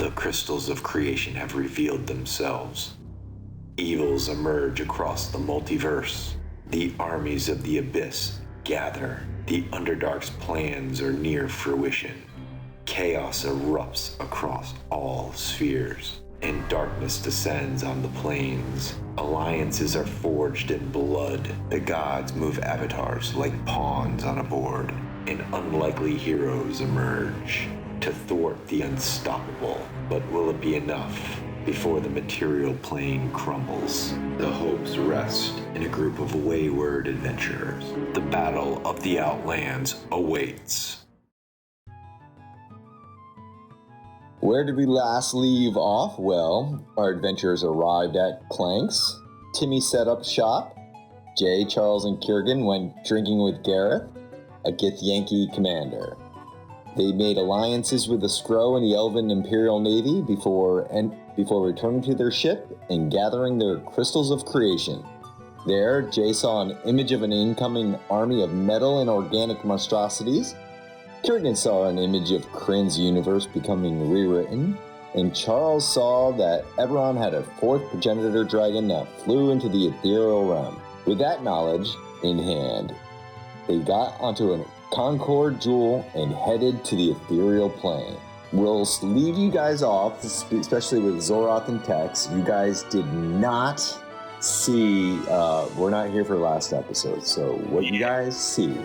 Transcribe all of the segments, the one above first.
The crystals of creation have revealed themselves. Evils emerge across the multiverse. The armies of the abyss gather. The Underdark's plans are near fruition. Chaos erupts across all spheres, and darkness descends on the plains. Alliances are forged in blood. The gods move avatars like pawns on a board, and unlikely heroes emerge to thwart the unstoppable. But will it be enough before the material plane crumbles? The hopes rest in a group of wayward adventurers. The battle of the Outlands awaits. Where did we last leave off? Well, our adventurers arrived at Clank's. Timmy set up shop. Jay, Charles, and Kiergan went drinking with Gareth, a Githyanki commander. They made alliances with the Skrull and the Elven Imperial Navy before returning to their ship and gathering their crystals of creation. There, Jay saw an image of an incoming army of metal and organic monstrosities. Kiergan saw an image of Kryn's universe becoming rewritten, and Charles saw that Eberron had a fourth progenitor dragon that flew into the ethereal realm. With that knowledge in hand, they got onto a Concord jewel and headed to the ethereal plane. We'll leave you guys off, especially with Zoroth and Tex. You guys did not see, we're not here for last episode, so what you guys see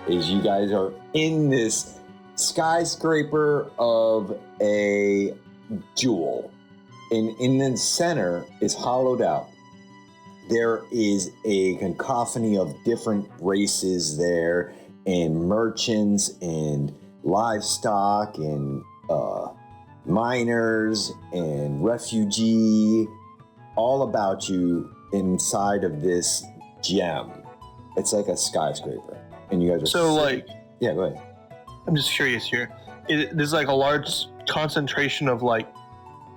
is you guys are in this skyscraper of a jewel. And in the center is hollowed out. There is a cacophony of different races there, and merchants, and livestock, and miners, and refugee, all about you inside of this gem. It's like a skyscraper. And you guys are yeah, go ahead. I'm just curious here. There's like a large concentration of like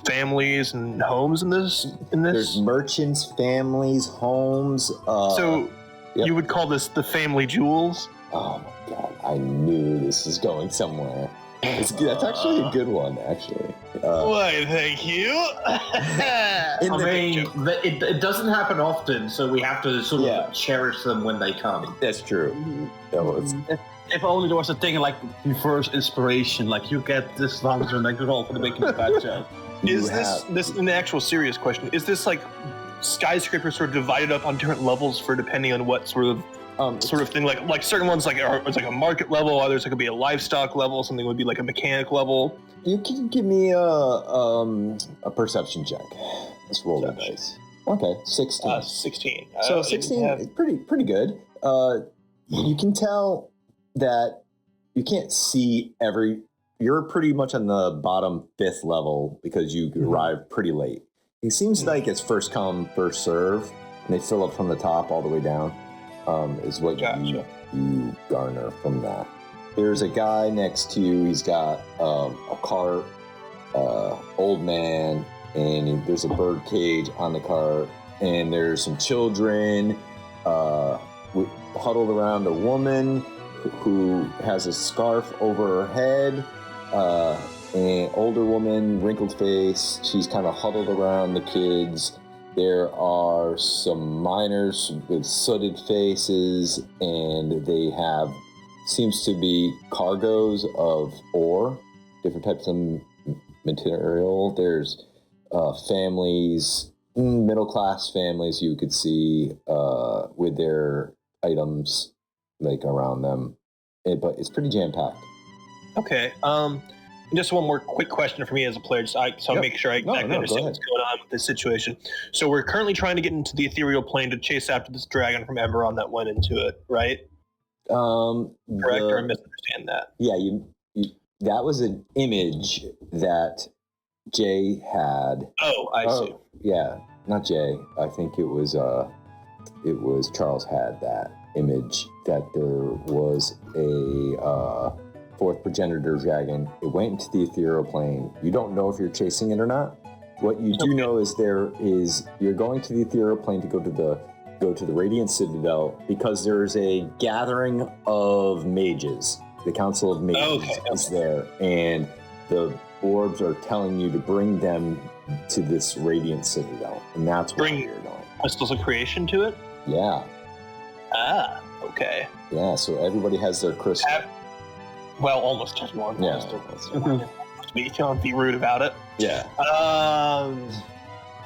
families and homes in this. There's merchants, families, homes. So you would call this the family jewels? Oh my god! I knew this was going somewhere. That's actually a good one, actually. Why, thank you. It doesn't happen often, so we have to sort of cherish them when they come. That's true. If only there was a thing like reverse inspiration, like you get this lunch and like roll for the making a bad joke. Is this an actual serious question? Is this like skyscrapers sort of divided up on different levels for depending on what sort of thing? Like certain ones it's like a market level, others it could be a livestock level, something would be like a mechanic level. You can give me a perception check. Let's roll the dice. Okay, 16. 16. So 16 is pretty good. You can tell that you can't see you're pretty much on the bottom 5th level because you arrived pretty late. It seems like it's first come, first serve, and they fill up from the top all the way down, is what you garner from that. There's a guy next to you. He's got a cart, old man, and there's a bird cage on the cart, and there's some children huddled around a woman who has a scarf over her head, an older woman, wrinkled face. She's kind of huddled around the kids. There are some miners with sooted faces, and they have, seems to be cargoes of ore, different types of material. There's families, middle-class families you could see with their items like around them, but it's pretty jam-packed. Okay. Just one more quick question for me as a player, so I make sure I exactly understand what's going on with this situation. So we're currently trying to get into the ethereal plane to chase after this dragon from Eberron that went into it, right? Correct, or I misunderstand that? Yeah, you that was an image that Jay had. Oh, I see. Yeah, not Jay. I think it was Charles had that image that there was a fourth progenitor dragon. It went into the ethereal plane. You don't know if you're chasing it or not. What you do know is you're going to the ethereal plane to go to the Radiant Citadel because there's a gathering of mages. The Council of Mages is there, and the orbs are telling you to bring them to this Radiant Citadel, and that's where you're going. Crystals of Creation to it? Yeah. Ah, okay. Yeah, so everybody has their crystal. Well, almost everyone. Yeah. You can't be rude about it. Yeah.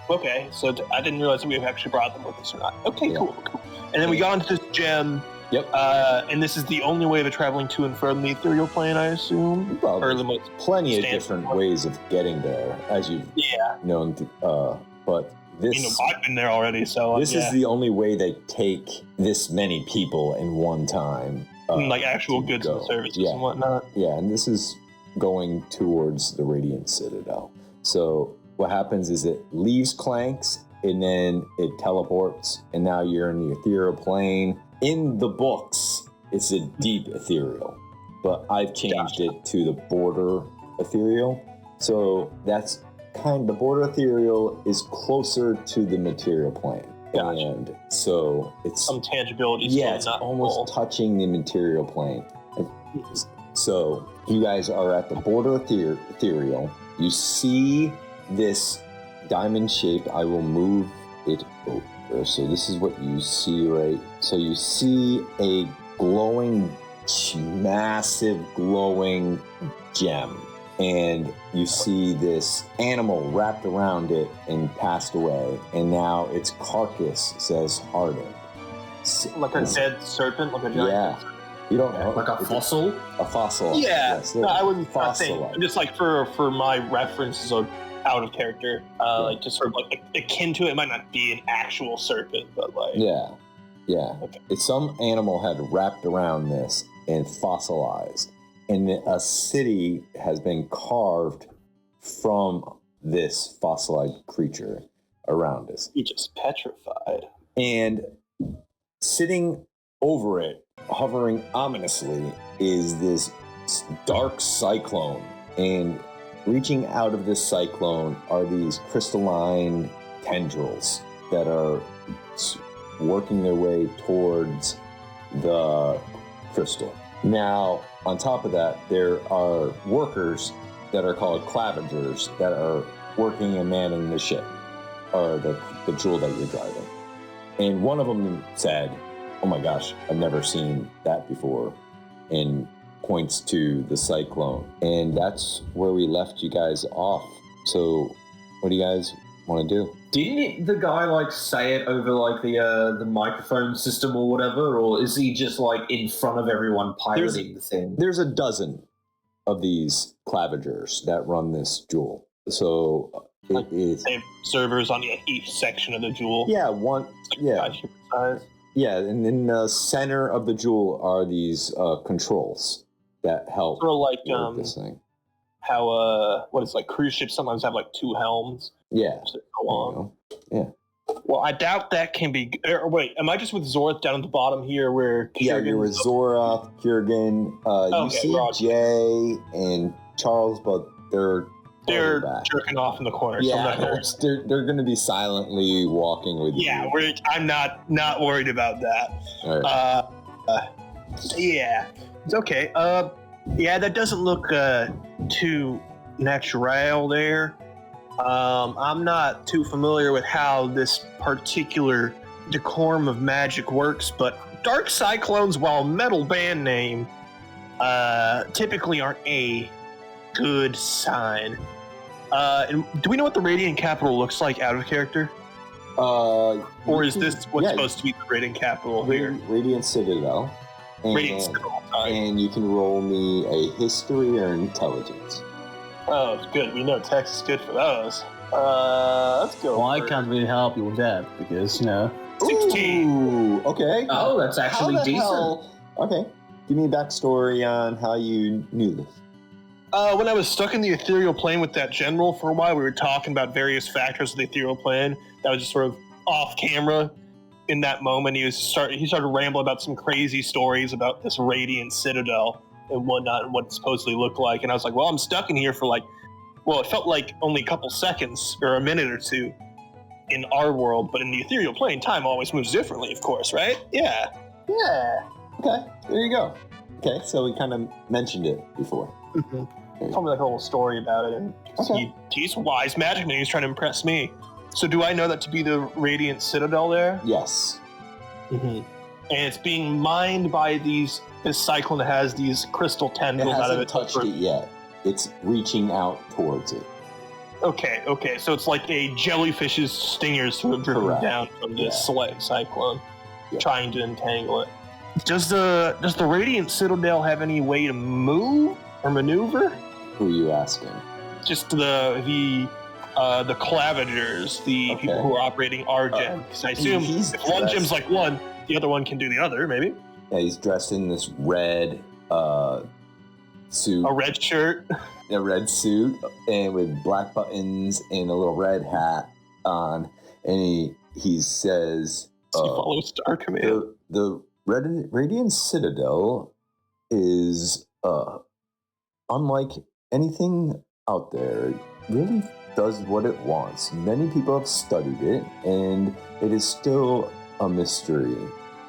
Okay, so I didn't realize that we have actually brought them with us or not. Okay, Yeah. cool. And then we got into this gem. Yep. And this is the only way of traveling to and from the ethereal plane, I assume? Well, Or the most plenty of different ways of getting there, as you've known. But this, I've been there already, so this is the only way they take this many people in one time. Like actual goods and services and whatnot. Yeah, and this is going towards the Radiant Citadel. So what happens is it leaves Clanks, and then it teleports, and now you're in the ethereal plane. In the books, it's a deep ethereal, but I've changed it to the border ethereal. So that's the border ethereal is closer to the material plane. Gotcha. And so it's some tangibility. Yeah, it's almost touching the material plane. So you guys are at the border ethereal. You see this diamond shape. I will move it over. So this is what you see, right? So you see a glowing, massive glowing gem. And you see this animal wrapped around it and passed away. And now its carcass says hardened. Like a dead serpent? Like a giant serpent? You don't know. Like a fossil? A fossil. Yeah. Yes, no, I wouldn't fossil. Just like for my references of out of character, like just sort of like akin to it. It might not be an actual serpent, but like. Yeah. Okay. It's some animal had wrapped around this and fossilized. And a city has been carved from this fossilized creature around us. He just petrified. And sitting over it, hovering ominously, is this dark cyclone. And reaching out of this cyclone are these crystalline tendrils that are working their way towards the crystal. Now, on top of that, there are workers that are called clavigers that are working and manning the ship, or the jewel that you're driving. And one of them said, "Oh my gosh, I've never seen that before," and points to the cyclone. And that's where we left you guys off. So what do you guys want to do? Didn't the guy say it over the microphone system or whatever, or is he just in front of everyone piloting the thing? There's a dozen of these clavigers that run this jewel. So it is. They have servers on each section of the jewel. Yeah, one. Yeah. Size. Yeah, and in the center of the jewel are these controls that help. Sort of like this thing. How cruise ships sometimes have two helms. Yeah. Go on. Yeah. Well, I doubt that can be. Wait, am I just with Zorth down at the bottom here where? Yeah, you're with Zorath, Kurgan. You see Jay and Charles, but they're jerking off in the corner. Yeah, so they're going to be silently walking with you. Yeah, I'm not worried about that. All right. Yeah, it's okay. Yeah, that doesn't look too natural there. I'm not too familiar with how this particular decorum of magic works, but Dark Cyclones, while metal band name, typically aren't a good sign. And do we know what the Radiant Capital looks like out of character? Or is this what's supposed to be the Radiant Capital here? Radiant Citadel. Radiant Citadel. And you can roll me a history or intelligence. Oh, it's good. We know text is good for those. Let's go. Well, I can't really help you with that because, 16. Ooh, okay. Oh, that's actually decent. Okay. Give me a backstory on how you knew this. When I was stuck in the ethereal plane with that general for a while, we were talking about various factors of the ethereal plane. That was just sort of off camera. In that moment, he started rambling about some crazy stories about this Radiant Citadel and whatnot, and what it supposedly looked like. And I was like, well, I'm stuck in here for it felt like only a couple seconds or a minute or two in our world, but in the ethereal plane, time always moves differently, of course, right? Yeah. Okay, there you go. Okay, so we kind of mentioned it before. Mm-hmm. told me like a little story about it, and he's wise magic, and he's trying to impress me. So do I know that to be the Radiant Citadel there? Yes. Mm-hmm. And it's being mined by this cyclone that has these crystal tendrils out of it. It hasn't touched it yet. It's reaching out towards it. Okay. So it's like a jellyfish's stingers who have driven down from this cyclone, trying to entangle it. Does the Radiant Citadel have any way to move or maneuver? Who are you asking? Just the Clavigers, the people who are operating our gem. Because I assume if one gem's like one, the other one can do the other, maybe. Yeah, he's dressed in this red suit. A red shirt. A red suit, and with black buttons and a little red hat on. And he says... he follows Star Command. The Radiant Citadel is unlike anything out there. It really does what it wants. Many people have studied it, and it is still a mystery.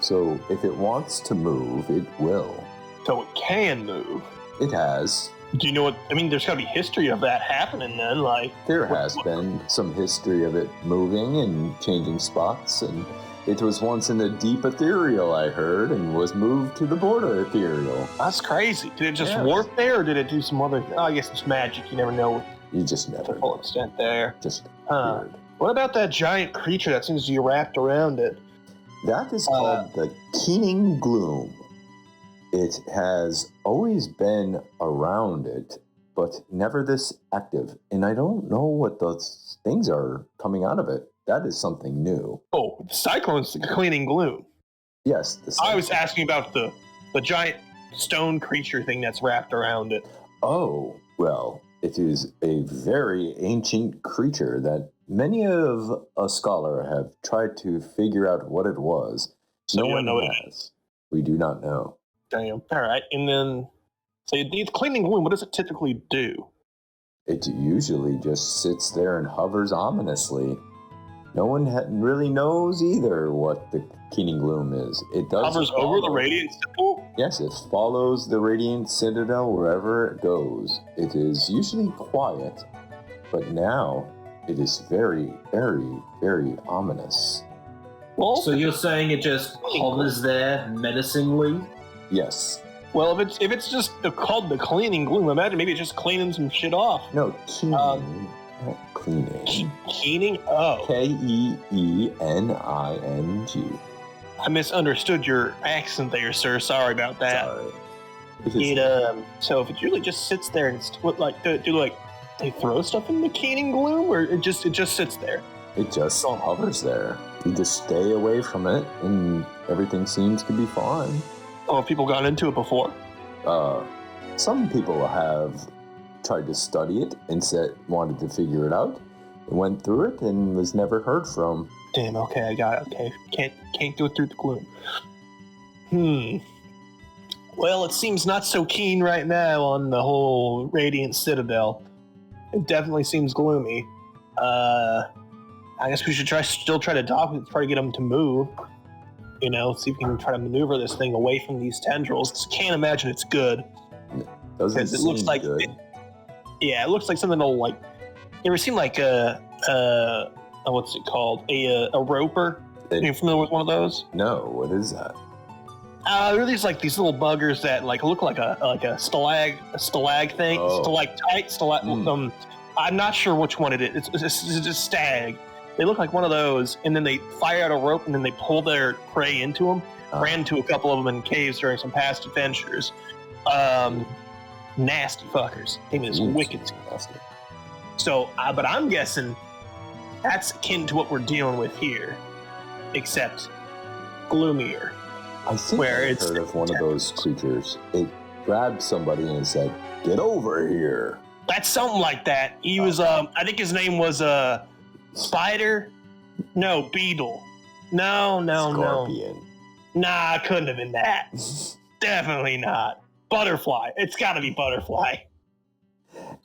So if it wants to move, it will. So it can move. It has. Do you know what? I mean, there's got to be history of that happening then. There has been some history of it moving and changing spots, and it was once in the deep ethereal, I heard, and was moved to the border ethereal. That's crazy. Did it just warp there, or did it do some other... I guess it's magic. You never know. You just never. To full extent there. Just weird. What about that giant creature that seems to be wrapped around it? That is called the Keening Gloom. It has always been around it, but never this active. And I don't know what those things are coming out of it. That is something new. Oh, the cyclone's the Cleaning Gloom. Yes. I was asking about the giant stone creature thing that's wrapped around it. Oh, well, it is a very ancient creature that many of a scholar have tried to figure out what it was. So no one know has. We do not know. Damn. All right. And then, so the Cleaning Gloom, what does it typically do? It usually just sits there and hovers ominously. No one really knows either what the Keening Gloom is. It does hovers over the Radiant Citadel? Yes, it follows the Radiant Citadel wherever it goes. It is usually quiet, but now it is very, very, very ominous. Well, so you're saying it just hovers there menacingly? Yes. Well, if it's just called the Cleaning Gloom, imagine maybe it's just cleaning some shit off. No, keening. Not cleaning. Keening? Oh. Keening. I misunderstood your accent there, sir. Sorry about that. Sorry. So if it usually just sits there and do they throw stuff in the Keening Gloom, or it just sits there? It just hovers there. You just stay away from it, and everything seems to be fine. Oh, have people gone into it before? Some people have tried to study it and wanted to figure it out. Went through it and was never heard from. Damn. Okay, I got it. Okay, can't go through the gloom. Well, it seems not so keen right now on the whole Radiant Citadel. It definitely seems gloomy. I guess we should still try to talk with it, try to get them to move. You know, see if we can try to maneuver this thing away from these tendrils. Can't imagine it's good. Doesn't seem looks like good. It looks like something that'll like. You ever seen like what's it called? A roper? Are you familiar with one of those? No, what is that? There are these little buggers that like look like a stalag thing, stalactite, I'm not sure which one it is. It's a stag. They look like one of those, and then they fire out a rope, and then they pull their prey into them. Ran into a couple of them in caves during some past adventures. Nasty fuckers. I mean, it's wicked. Nasty. So, but I'm guessing that's akin to what we're dealing with here, except gloomier. I think I heard of one of those creatures. It grabbed somebody and said, "Get over here." That's something like that. He was, I think his name was Spider? No, Beetle. No. Scorpion. Nah, couldn't have been that. Definitely not. Butterfly. It's got to be Butterfly.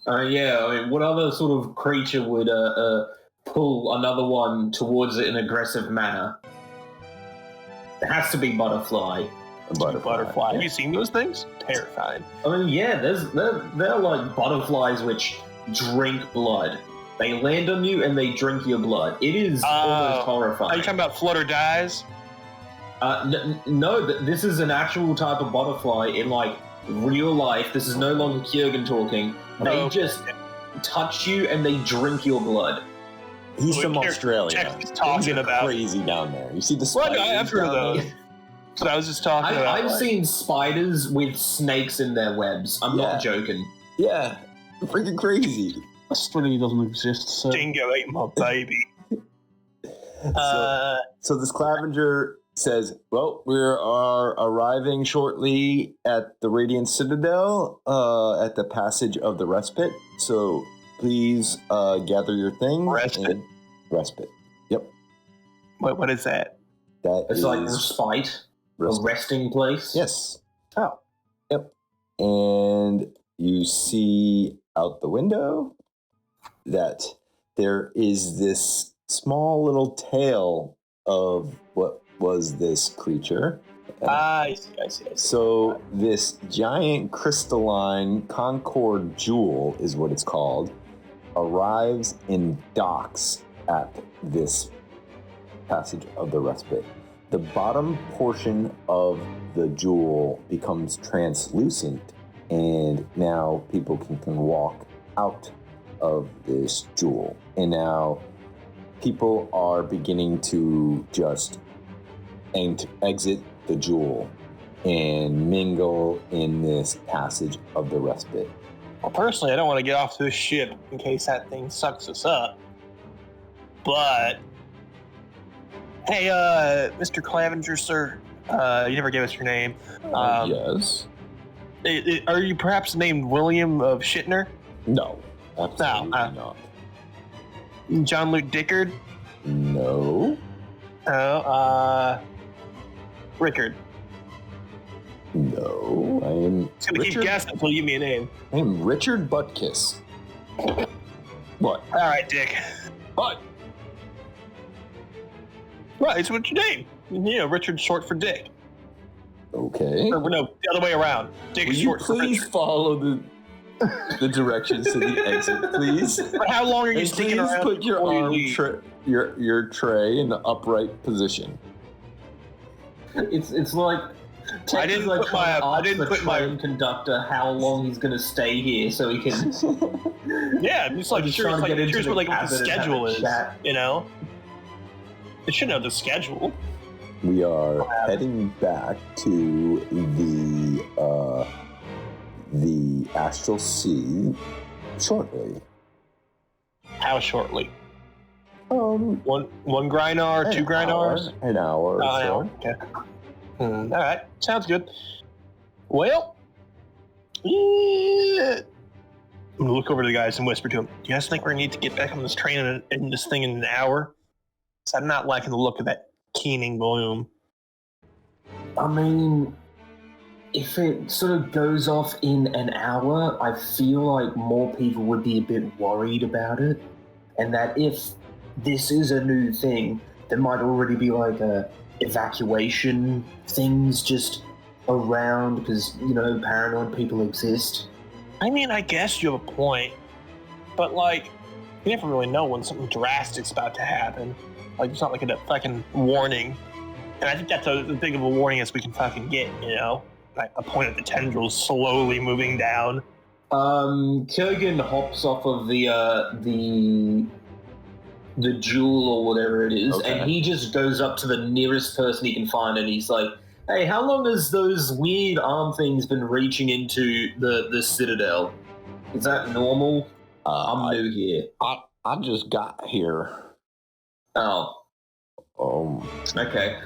Yeah, I mean, what other sort of creature would pull another one towards it in an aggressive manner? It has to be Butterfly. Butterfly. Have you seen those things? Terrifying. I mean, yeah, they're like butterflies which drink blood. They land on you and they drink your blood. It is almost horrifying. Are you talking about Flutter Dies? No, this is an actual type of butterfly in like real life. This is no longer Kiergan talking. They just touch you and they drink your blood. He's from Australia. Talking about crazy down there. You see the spiders? Well, I've heard of those. But I was just talking about. I've seen spiders with snakes in their webs. I'm not joking. Yeah, freaking crazy. Australia doesn't exist. So. Dingo ate my baby. So this Clavenger says, well, we are arriving shortly at the Radiant Citadel at the passage of the Respite. So please gather your things. Respite. Yep. What is that? It's like respite. A resting place? Yes. Oh. Yep. And you see out the window that there is this small little tail of what was this creature. I see. So this giant crystalline Concord jewel is what it's called, arrives in docks at this passage of the Respite. The bottom portion of the jewel becomes translucent, and now people can walk out of this jewel. And now people are beginning to just exit the jewel and mingle in this passage of the Respite. Well, personally, I don't want to get off this ship in case that thing sucks us up. But, hey, Mr. Clavenger, sir, you never gave us your name. Yes. Are you perhaps named William of Shitner? No, absolutely not. John Luke Dickard? No. Rickard? No, I am. Just gonna keep guessing until you give me a name. I am Richard Buttkiss. What? All right, Dick. What? Right, it's what's your name? You know, Richard's short for Dick. Okay. Or, no, the other way around. Dick is short for Richard. Please follow the directions to the exit, please. But how long are you sticking around? Please put your arm, your tray in the upright position. It's like I didn't put my conductor how long he's going to stay here so he can. Yeah, I'm just like here's what the schedule is. You know, it should know the schedule. We are heading back to the Astral Sea shortly. How shortly? One grind hour, 2 grind hours? An hour or so. An hour. Okay. All right. Sounds good. Well, I'm gonna look over to the guys and whisper to them, do you guys think we're gonna need to get back on this train in this thing in an hour? So I'm not liking the look of that keening gloom. I mean, if it sort of goes off in an hour, I feel like more people would be a bit worried about it. And that if this is a new thing, there might already be like evacuation things just around because, you know, paranoid people exist. I mean, I guess you have a point. But, like, you never really know when something drastic's about to happen. Like, it's not like a fucking warning. And I think that's as big of a warning as we can fucking get, you know? Like, a point at the tendrils slowly moving down. Kurgan hops off of the jewel or whatever it is, and he just goes up to the nearest person he can find, and he's like, hey, how long has those weird arm things been reaching into the Citadel? Is that normal? I'm new here. I just got here. Oh. Okay.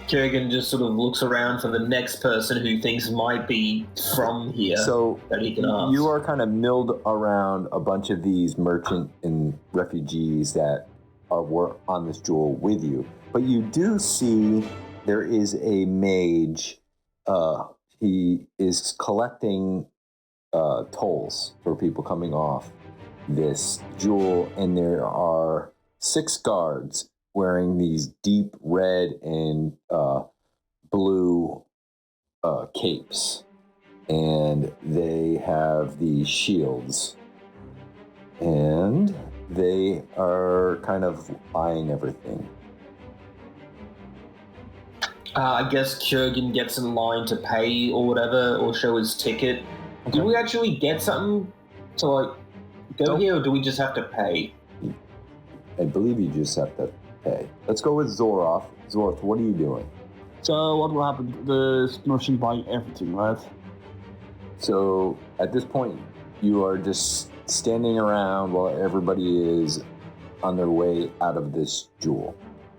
Kurgan just sort of looks around for the next person who thinks might be from here, so that he can ask. You are kind of milled around a bunch of these merchant and refugees that were on this jewel with you. But you do see there is a mage. He is collecting tolls for people coming off this jewel, and there are 6 guards wearing these deep red and blue capes, and they have these shields, and they are kind of eyeing everything. I guess Kurgan gets in line to pay or whatever, or show his ticket. Okay. Do we actually get something to like go here, or do we just have to pay? I believe you just have to pay. Let's go with Zoroth. Zoroth, what are you doing? So what will happen? The merchant buying everything, right? So at this point, you are just standing around while everybody is on their way out of this jewel.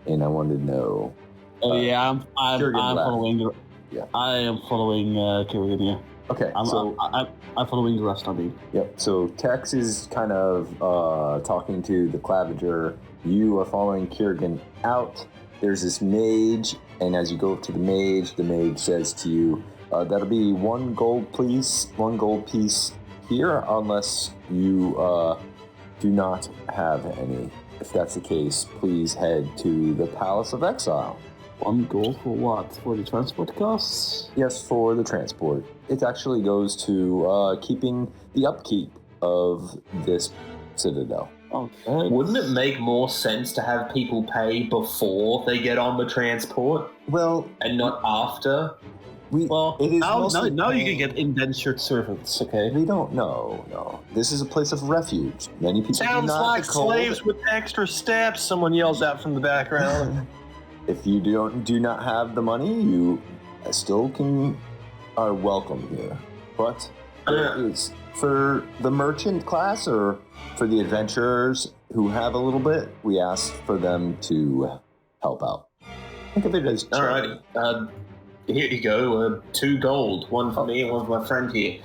And I wanted to know. Oh yeah, I'm following. I am following Kurgan. Yeah. Okay, I'm following the rest. I mean. Yep. So Tex is kind of talking to the Claviger. You are following Kurgan out. There's this mage, and as you go up to the mage says to you, "That'll be 1 gold, please. 1 gold piece here, unless you do not have any. If that's the case, please head to the Palace of Exile." 1 gold for what? For the transport costs? Yes, for the transport. It actually goes to keeping the upkeep of this citadel. Okay. Wouldn't it make more sense to have people pay before they get on the transport Well, and not after? Well, it is now you can get indentured servants, okay? We don't know. No, this is a place of refuge. Many people Sounds do not like the cold. slaves with extra steps. Someone yells out from the background. If you do not have the money, you still are welcome here. But it's for the merchant class or for the adventurers who have a little bit, we ask for them to help out. Think of it as Alrighty. Here you go. 2 gold. 1 for me and 1 for my friend here.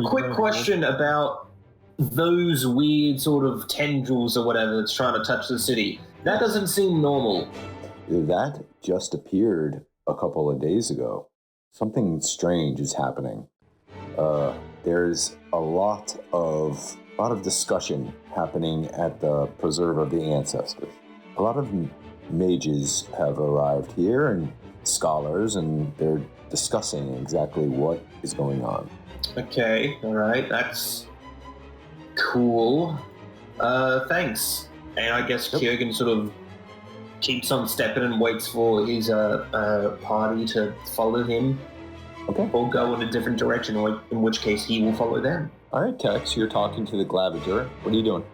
Quick question about those weird sort of tendrils or whatever that's trying to touch the city. That doesn't seem normal. That just appeared a couple of days ago. Something strange is happening. There's a lot of discussion happening at the Preserve of the Ancestors. A lot of mages have arrived here and scholars, and they're discussing exactly what is going on. Okay, alright, that's cool. Thanks. And I guess Kurgan sort of keeps on stepping and waits for his party to follow him. Okay. Or go in a different direction, or in which case he will follow them. Alright, Tex, you're talking to the Glavager. What are you doing?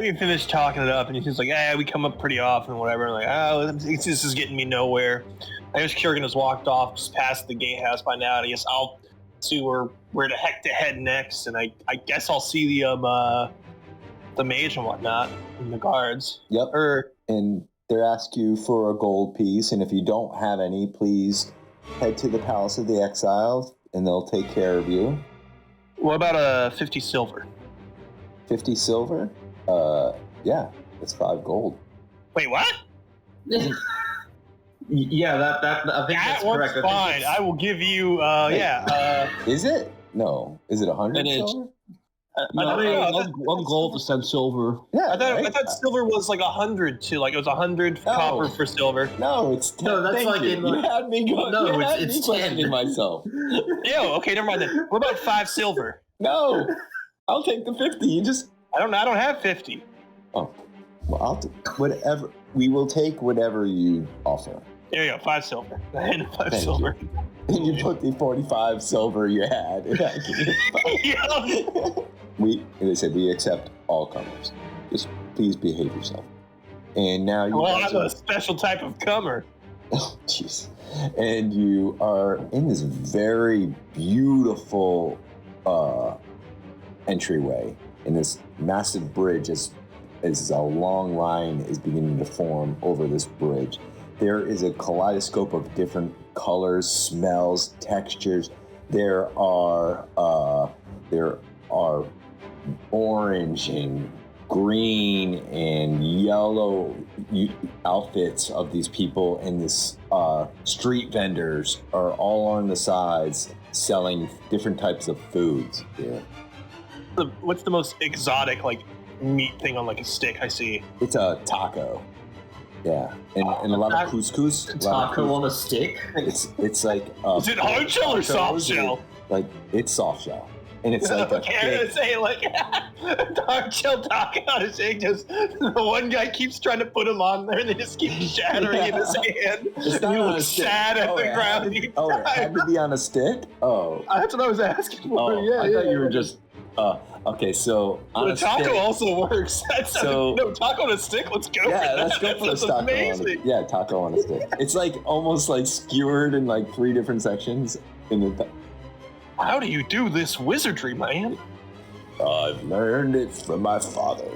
We finished talking it up, and he's like, we come up pretty often, whatever. I'm like, this is getting me nowhere. I guess Kurgan has walked off just past the gatehouse by now, and I guess I'll see where the heck to head next, and I guess I'll see the mage and whatnot, and the guards. Yep. And they're asking you for a gold piece, and if you don't have any, please head to the Palace of the Exiles, and they'll take care of you. What about 50 silver? 50 silver? Yeah, that's 5 gold. Wait, what? Yeah, that I think that's correct. That one's fine. I will give you, Is it? No. Is it 100 It is. silver? One gold to 10 silver. Yeah, I thought silver was like 100 too. Like it was 100 copper for silver. No, it's 10. No, that's Thank like you. in You had me going. No, you had it's me 10. questioning myself. Ew, okay, never mind then. What about 5 silver? No, I'll take the 50. You just. I don't have 50. Oh, well, whatever. We will take whatever you offer. There you go, 5 silver. And 5 Thank silver. And you put the 45 silver you had. Yeah. They said we accept all comers. Just please behave yourself. And now you. Well, I'm a special type of comer. Oh, jeez. And you are in this very beautiful entryway in this massive bridge as a long line is beginning to form over this bridge. There is a kaleidoscope of different colors, smells, textures. There are orange and green and yellow outfits of these people, and this street vendors are all on the sides selling different types of foods. Yeah. What's the most exotic like meat thing on like a stick I see? It's a taco. Yeah, and a lot of couscous. Taco on a stick. It's like is it hard shell or soft shell? Like it's soft shell, and it's like a thick... say like hard shell taco on a stick. Just the one guy keeps trying to put him on there, and they just keep shattering in his hand. It's not you look sad at the ground. It had to be on a stick. Oh, that's what I was asking for. I thought you were just. Okay, so on the taco stick, also works. No taco on a stick. Let's go. Yeah, let's go for the taco. Taco on a stick. It's like almost like skewered in like 3 different sections. How do you do this wizardry, man? I've learned it from my father.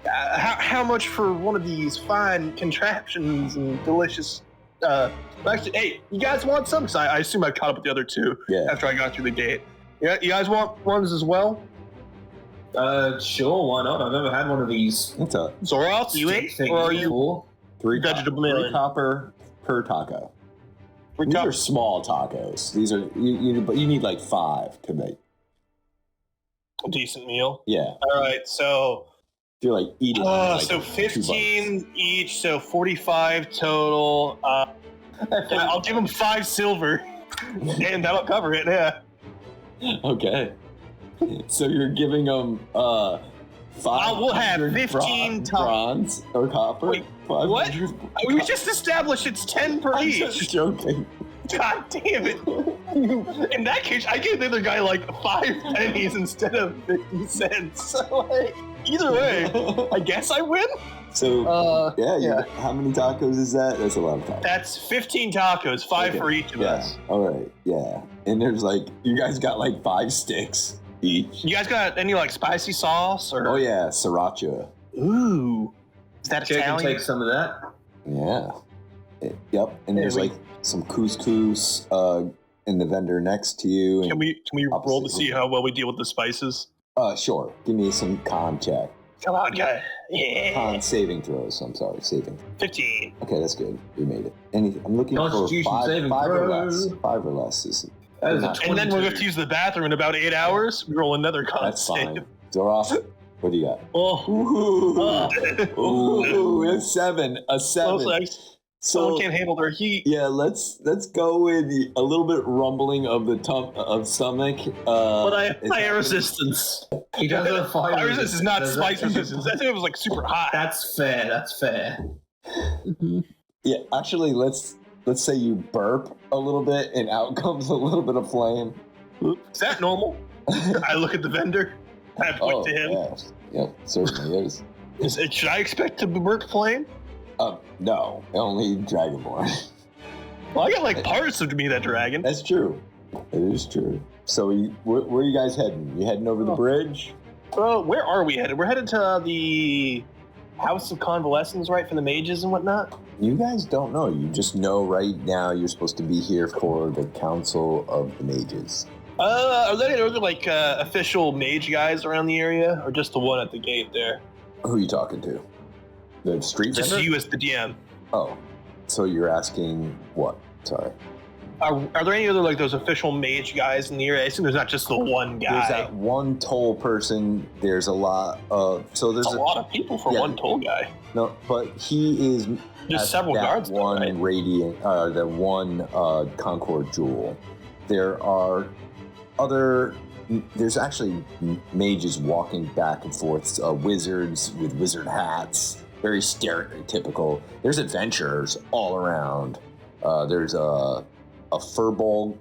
How much for one of these fine contraptions and delicious? Actually, hey, you guys want some? Because I assume I caught up with the other 2 after I got through the gate. Yeah, you guys want ones as well? Sure, why not? I've never had one of these. Zoros, you ate? Or are you 3 copper per taco. These are small tacos. These are but you need like 5 to make a decent meal. Yeah. All right, so you're like eating. So 15 each, so 45 total. I'll give them 5 silver, and that'll cover it. Yeah. Okay. So you're giving them 5. We'll have 15 bronze or copper. Wait, what? We just established it's 10 per each. I'm just joking. God damn it! In that case, I gave the other guy like 5 pennies instead of 50 cents. So like, either way, I guess I win. So how many tacos is that? That's a lot of tacos. That's 15 tacos, 5 for each of us. All right. Yeah. And there's like you guys got like 5 sticks each. You guys got any like spicy sauce or? Oh yeah, sriracha. Ooh. Is that Italian? Take some of that. Yeah. Yep. And there's like some couscous in the vendor next to you. Can we roll to see how well we deal with the spices? Sure. Give me some con check. Come on, guy. Yeah. Con saving throws. I'm sorry, saving. 15. Okay, that's good. You made it. I'm looking for 5 or less. 5 or less. And then we'll have to use the bathroom in about 8 hours. We roll another con. That's fine. Zoros, what do you got? Ooh, a 7. A 7. Someone can't handle their heat. Yeah, let's go with a little bit rumbling of the stomach. But I have fire resistance. He does have fire resistance, not spice resistance. I think it was like super hot. That's fair. Mm-hmm. Yeah, actually, let's say you burp a little bit and out comes a little bit of flame. Is that normal? I look at the vendor. I point to him. Yes. Yep, certainly is. Should I expect to burp flame? No, only Dragonborn. Well, I got like parts of me that dragon. That's true. It is true. So, where are you guys heading? You heading over the bridge? Where are we headed? We're headed to the House of Convalescence, right, for the mages and whatnot? You guys don't know. You just know right now you're supposed to be here for the Council of the Mages. Are there like official mage guys around the area, or just the one at the gate there? Who are you talking to? The street vendor? Just you as the DM. Oh, so you're asking what? Sorry. Are there any other like those official mage guys in the area? I assume there's not just the one guy. There's that one toll person. There's a lot of there's a lot of people for one toll guy. No, but he is just several guards. One though, right? Radiant, the one Concord Jewel. There are other. There's actually mages walking back and forth. Wizards with wizard hats. Very stereotypical. There's adventurers all around. There's a furball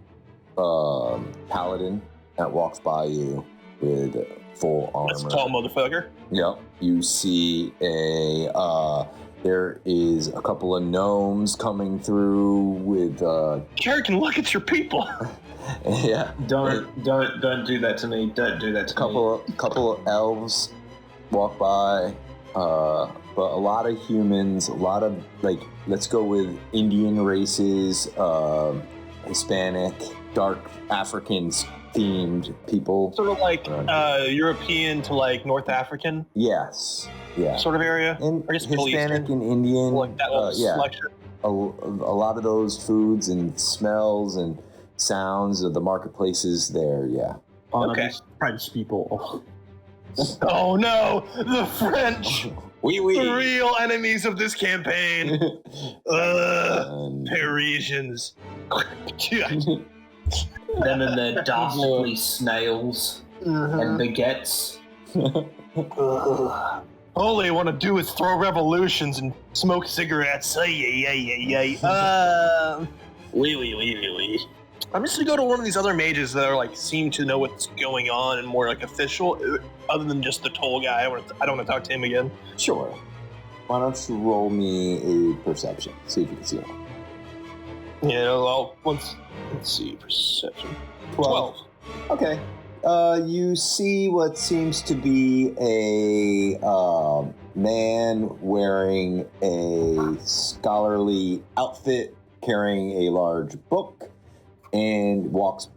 paladin that walks by you with full armor. That's a tall motherfucker. Yep. You see there is a couple of gnomes coming through with Carrigan, look at your people. Yeah. Don't do that to me. Don't do that to me. Couple of elves walk by. But a lot of humans, a lot of let's go with Indian races, Hispanic, dark Africans themed people. Sort of like European to like North African. Yes. Yeah. Sort of area. And Hispanic and Indian. Like that selection. A lot of those foods and smells and sounds of the marketplaces there. Yeah. Okay. French people. Oh no, the French! The real enemies of this campaign. Parisians. Them and their dastardly snails and baguettes. All they want to do is throw revolutions and smoke cigarettes. Oui. I'm just gonna go to one of these other mages that are like seem to know what's going on and more like official, other than just the toll guy. I don't want to talk to him again. Sure. Why don't you roll me a perception? See if you can see him. Yeah, well, let's see, perception. 12. Okay. You see what seems to be a man wearing a scholarly outfit, carrying a large book, and walks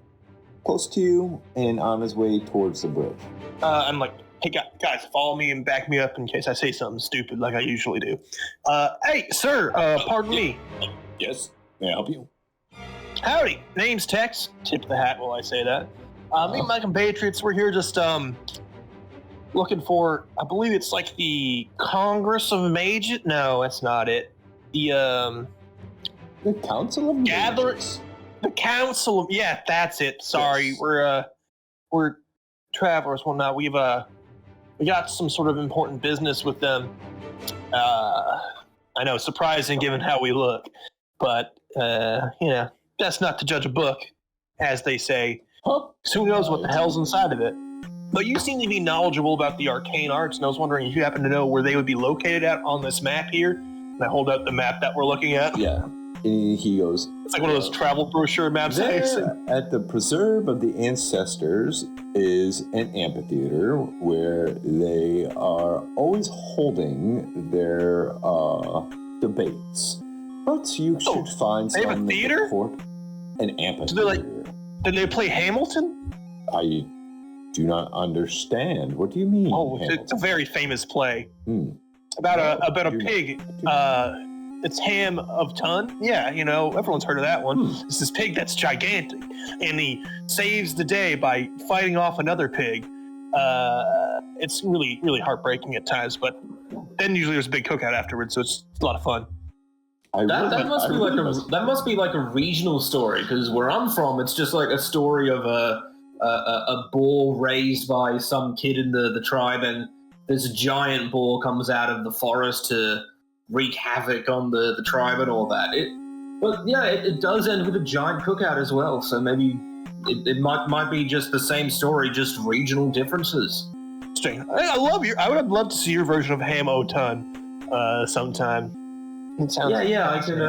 close to you and on his way towards the bridge. I'm like, hey guys, follow me and back me up in case I say something stupid like I usually do. Hey, sir, pardon me. Yes, may I help you? Howdy, name's Tex. Tip the hat while I say that. Me and my compatriots, we're here just looking for, I believe it's like the Congress of Mages. No, that's not it. The Council of Mages. The Council of, yeah, that's it. Sorry, yes. We're travelers. Well, now we got some sort of important business with them. I know, surprising given how we look, but best not to judge a book, as they say. So who knows what the hell's inside of it? But you seem to be knowledgeable about the arcane arts, and I was wondering if you happen to know where they would be located at on this map here. And I hold out the map that we're looking at. Yeah. And he goes, it's like one of those travel brochure maps. There, at the Preserve of the Ancestors is an amphitheater where they are always holding their debates. But you should find they have a theater? An amphitheater. Did they play Hamilton? I do not understand. What do you mean? Oh, Hamilton? It's a very famous play about a pig. It's Ham of Ton. Yeah, everyone's heard of that one. It's this pig that's gigantic, and he saves the day by fighting off another pig. It's really, really heartbreaking at times, but then usually there's a big cookout afterwards, so it's a lot of fun. That must be like a regional story, because where I'm from, it's just like a story of a bull raised by some kid in the tribe, and this giant bull comes out of the forest to wreak havoc on the tribe and all that. It does end with a giant cookout as well, so maybe it might be just the same story, just regional differences. I would love to see your version of Ham O Ton sometime. I can.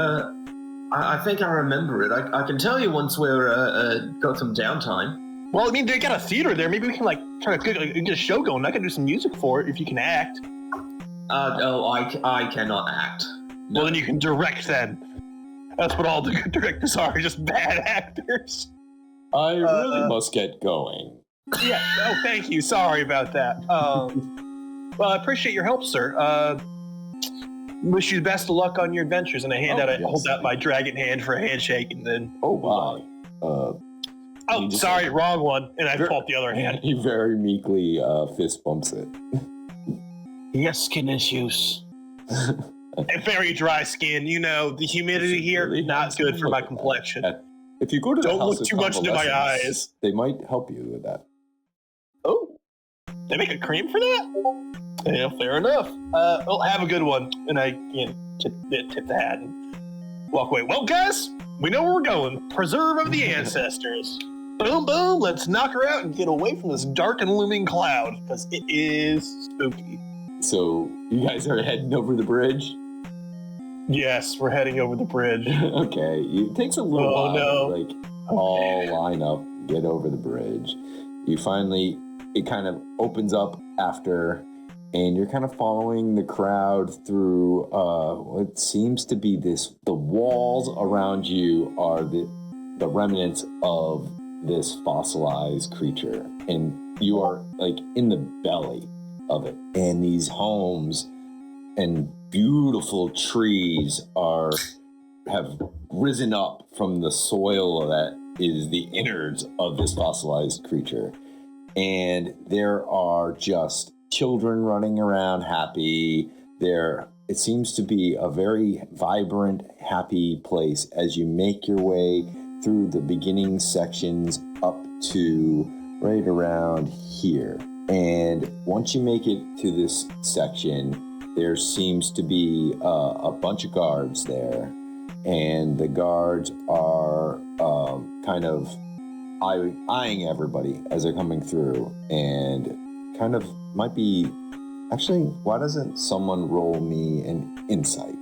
I think I remember it. I can tell you once we're got some downtime. Well, I mean, they got a theater there. Maybe we can try to get a show going. I can do some music for it if you can act. I cannot act. No. Well, then you can direct then. That's what all the good directors are, just bad actors. I really must get going. Yeah. Oh, thank you. Sorry about that. Well, I appreciate your help, sir. Wish you the best of luck on your adventures, and I hold out my dragon hand for a handshake, and then sorry, wrong one, and I pull up the other hand. He very meekly fist bumps it. Yes, skin issues. And very dry skin. The humidity here really not good for my complexion. If you go to don't look too much into my eyes. They might help you with that. Oh, they make a cream for that? Yeah, fair enough. Well, have a good one. And I tip the hat and walk away. Well, guys, we know where we're going. Preserve of the Ancestors. Boom, boom. Let's knock her out and get away from this dark and looming cloud, because it is spooky. So, you guys are heading over the bridge? Yes, we're heading over the bridge. Okay. It takes a little while to all line up, get over the bridge. You finally, it kind of opens up after... And you're kind of following the crowd through what seems to be the walls around you are the remnants of this fossilized creature. And you are in the belly of it. And these homes and beautiful trees have risen up from the soil that is the innards of this fossilized creature. And there are just children running around happy. it seems to be a very vibrant, happy place as you make your way through the beginning sections up to right around here. And once you make it to this section, there seems to be a bunch of guards there. And the guards are kind of eyeing everybody as they're coming through, and kind of might be... Actually, why doesn't someone roll me an insight?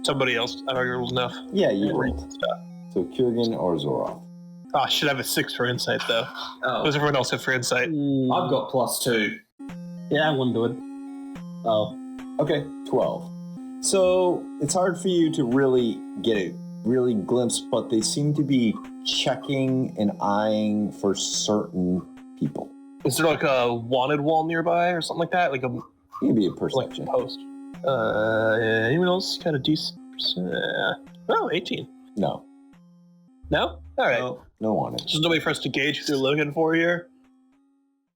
Somebody else. I already rolled enough. Yeah, you rolled. So Kurgan or Zoroth? Oh, I should have a 6 for insight, though. Oh. What does everyone else have for insight? I've got +2. Yeah, I wouldn't do it. Oh. Okay, 12. So it's hard for you to really get a really glimpse, but they seem to be checking and eyeing for certain people. Is there like a wanted wall nearby or something like that? Like a Maybe a perception. like post. Anyone else got a decent? 18. No. No? All right. No wanted. There's no way for us to gauge who they're looking for here.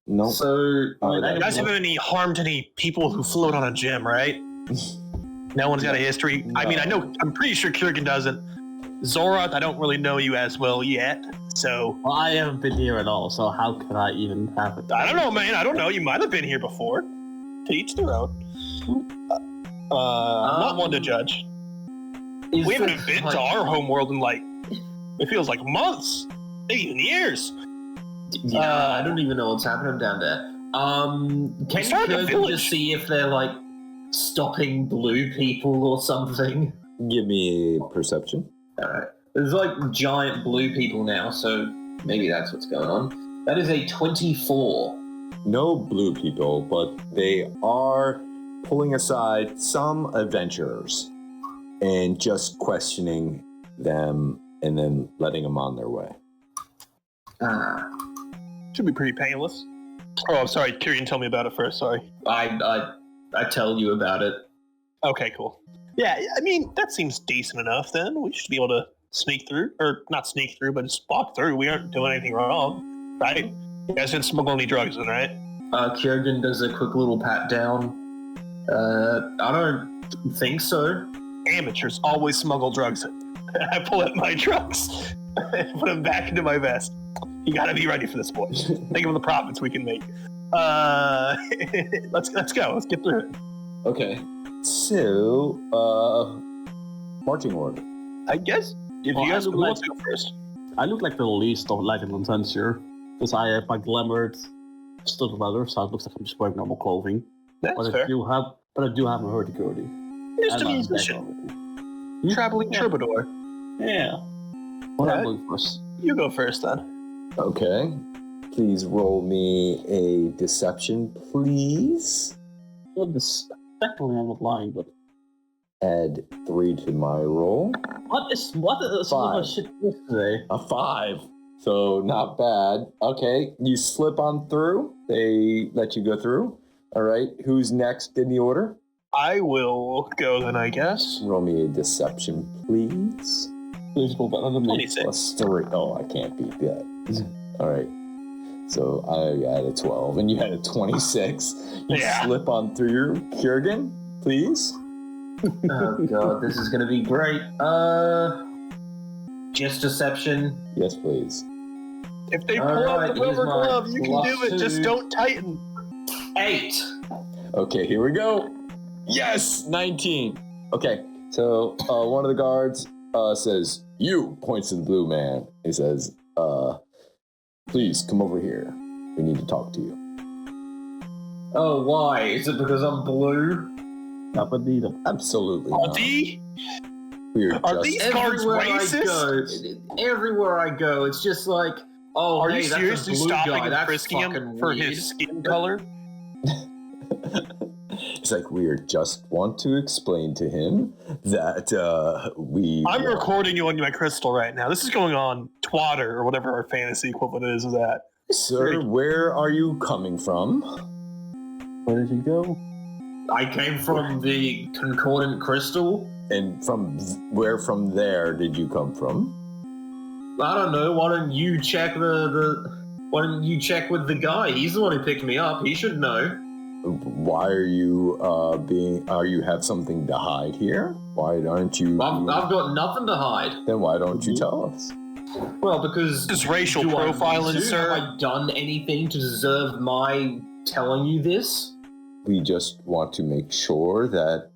No. So, You guys haven't any harmed any people who float on a gem, right? No one's got a history. No. I mean, I'm pretty sure Kurgan doesn't. Zoroth, I don't really know you as well yet, so... Well, I haven't been here at all, so how could I even have it? I don't know, man. I don't know. You might have been here before. To each their own. I'm not one to judge. We haven't been to our homeworld in like... It feels like months. Maybe even years. Yeah, I don't even know what's happening down there. Can you just see if they're like stopping blue people or something? Give me a perception. Alright. There's like giant blue people now, so maybe that's what's going on. That is a 24. No blue people, but they are pulling aside some adventurers and just questioning them and then letting them on their way. Should be pretty painless. Oh, I'm sorry. Kieran, tell me about it first. Sorry. I tell you about it. Okay, cool. Yeah, I mean, that seems decent enough then. We should be able to sneak through. Or not sneak through, but just walk through. We aren't doing anything wrong, right? You guys didn't smuggle any drugs in, right? Kiergan does a quick little pat down. I don't think so. Amateurs always smuggle drugs in. I pull out my drugs and put them back into my vest. You gotta be ready for this, boys. Think of the profits we can make. Let's go. Let's get through it. Okay. So, marching order. I guess if you guys want to go first. I look like the least of like an adventurer because I have my glamored stuff leather, so it looks like I'm just wearing normal clothing. That's but fair. I do have a hurdy-gurdy. Just a musician. Traveling troubadour. Yeah. What am I going first? You go first then. Okay. Please roll me a deception, please. Well, definitely I'm not lying, but Add 3 to my roll. what is Five. shit yesterday? A 5. So not bad. Okay, you slip on through. They let you go through. All right. Who's next in the order? I will go then, I guess. Roll me a deception, please. Please roll better than me. 26. Plus 3. Oh, I can't beat that. All right. So I had a 12, and you had a 26. You slip on through. Kiergan, please. Oh god, this is gonna be great. Just deception. Yes, please. If they pull out the rubber glove, you can do it. Just don't tighten. 8. Okay, here we go. Yes, 19. Okay, so one of the guards says, "You," points to the blue man. He says, "Please come over here. We need to talk to you." Oh, why? Is it because I'm blue? Absolutely Are not. these guards racist? Everywhere I go, it's just like, oh, Are hey, you that's a seriously blue stopping guy. and That's frisking him fucking for weird. his skin color? It's like we just want to explain to him that I'm recording you on my crystal right now. This is going on Twatter or whatever our fantasy equivalent is of that. Sir, where are you coming from? Where did you go? I came from the Concordant Crystal. And where from there did you come from? I don't know. Why don't you check Why don't you check with the guy? He's the one who picked me up. He should know. why are you you have something to hide here? Why aren't you? I've got nothing to hide. Then why don't you tell us? Well, because This racial profiling, sir. Have I done anything to deserve my telling you this? We just want to make sure that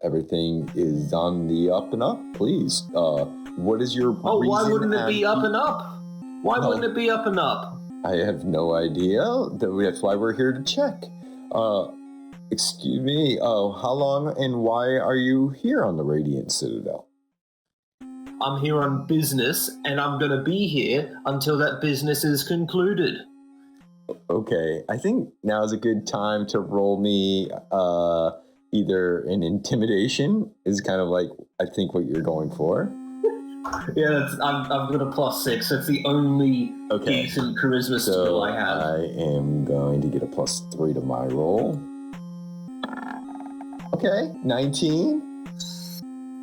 everything is on the up and up. Please, what is your Oh, why reason wouldn't it be up and up? Why wouldn't it be up and up? I have no idea. That's why we're here to check. Excuse me, how long and why are you here on the Radiant Citadel? I'm here on business, and I'm going to be here until that business is concluded. Okay, I think now is a good time to roll me either an intimidation is kind of like, I think what you're going for. Yeah, I've got a +6. That's the only decent charisma skill I have. I am going to get a +3 to my roll. Okay, 19.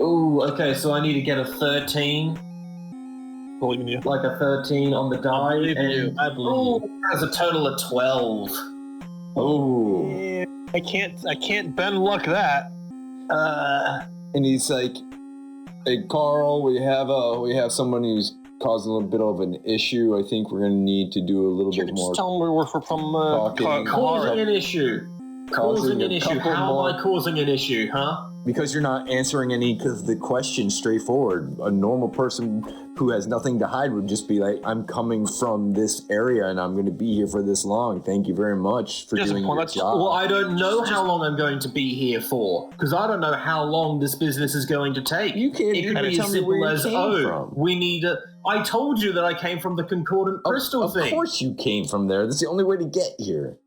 Ooh, okay, so I need to get a 13. Believe in you. Like a 13 on the die. I believe you. That's a total of 12. Oh. Yeah, I can't bend luck that. And he's like, "Hey, Carl, we have someone who's causing a little bit of an issue. I think we're going to need to do a little bit more." Just tell them we're from Causing an issue. Causing an issue. How am I causing an issue, huh? Because you're not answering any of the questions straightforward. A normal person who has nothing to hide would just be like, "I'm coming from this area and I'm going to be here for this long. Thank you very much for doing your job." Well, I don't know how long I'm going to be here for, because I don't know how long this business is going to take. You can't It could even be tell as me simple where you as, came from. we need a... I told you that I came from the Concordant Crystal thing. Of course you came from there. That's the only way to get here.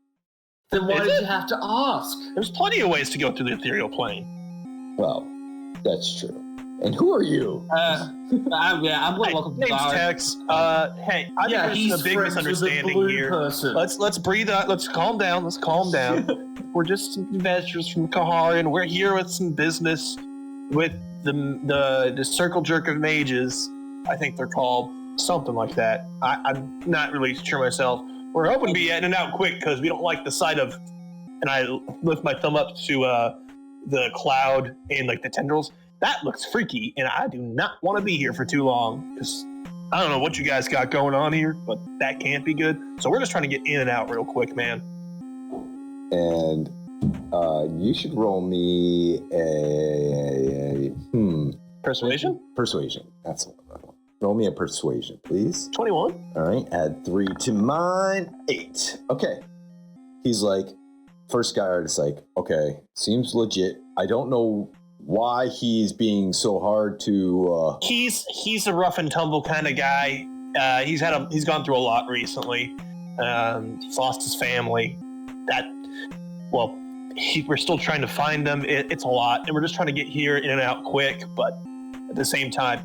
Then why did you have to ask? There's plenty of ways to go through the ethereal plane. Well, that's true. And who are you? I'm welcome to Name's Bauer. Tex. Hey, I think there's a big misunderstanding here. Person. Let's breathe out. Let's calm down. We're just some investors from Kahar, and we're here with some business with the Circle Jerk of Mages. I think they're called something like that. I'm not really sure myself. We're hoping to be in and out quick because we don't like the sight of. And I lift my thumb up to the cloud and like the tendrils. That looks freaky, and I do not want to be here for too long because I don't know what you guys got going on here, but that can't be good. So we're just trying to get in and out real quick, man. And you should roll me a Persuasion? Persuasion. That's what I want. Roll me a persuasion, please. 21. All right, add 3 to mine. 8. Okay. He's like, first guy artist, like, okay, seems legit. I don't know why he's being so hard to. He's a rough and tumble kind of guy. He's gone through a lot recently. He's lost his family. We're still trying to find them. It's a lot, and we're just trying to get here in and out quick. But at the same time,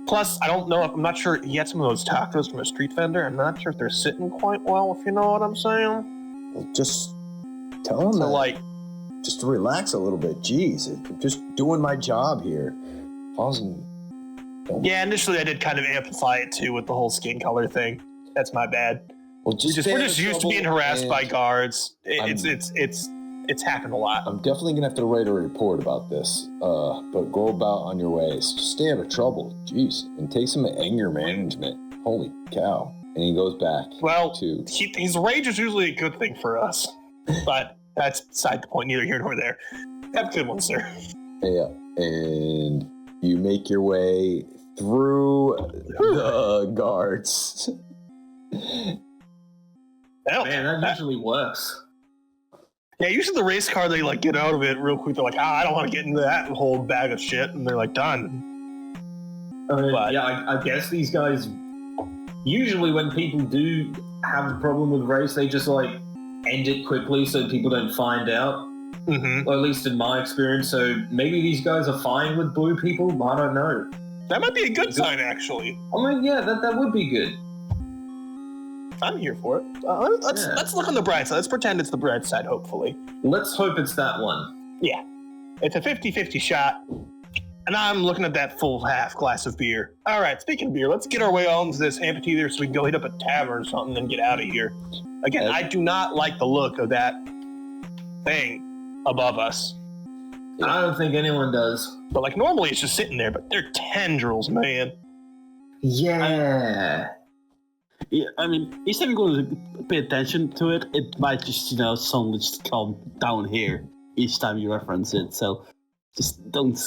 plus, I don't know. I'm not sure. He had some of those tacos from a street vendor. I'm not sure if they're sitting quite well, if you know what I'm saying. Just tell him just to relax a little bit. Jeez, I'm just doing my job here. Yeah, initially I did kind of amplify it too with the whole skin color thing. That's my bad. Well, we're just used to being harassed by guards. It's happened a lot. I'm definitely gonna have to write a report about this. But go about on your ways. Just stay out of trouble. Jeez, and take some anger management. Holy cow! And he goes back. Well, to his rage is usually a good thing for us, but that's beside the point. Neither here nor there. Have a good one, sir. Yeah, and you make your way through the guards. Man, that usually works. Yeah, usually the race car, they like get out of it real quick. They're like, I don't want to get into that whole bag of shit, and they're like, done. I guess these guys, usually when people do have a problem with race, they just like end it quickly so people don't find out. Mm-hmm. Or at least in my experience. So maybe these guys are fine with blue people. I don't know. That might be a good sign, actually. I mean, yeah, that would be good. I'm here for it. Let's look on the bright side. Let's pretend it's the bright side, hopefully. Let's hope it's that one. Yeah. It's a 50-50 shot. And I'm looking at that full half glass of beer. All right, speaking of beer, let's get our way onto this amphitheater so we can go hit up a tavern or something and get out of here. Again, I do not like the look of that thing above us. I don't think anyone does. But like normally it's just sitting there, but they're tendrils, man. Yeah. Yeah, I mean, each time you go to pay attention to it, it might just, suddenly just come down here each time you reference it. So just don't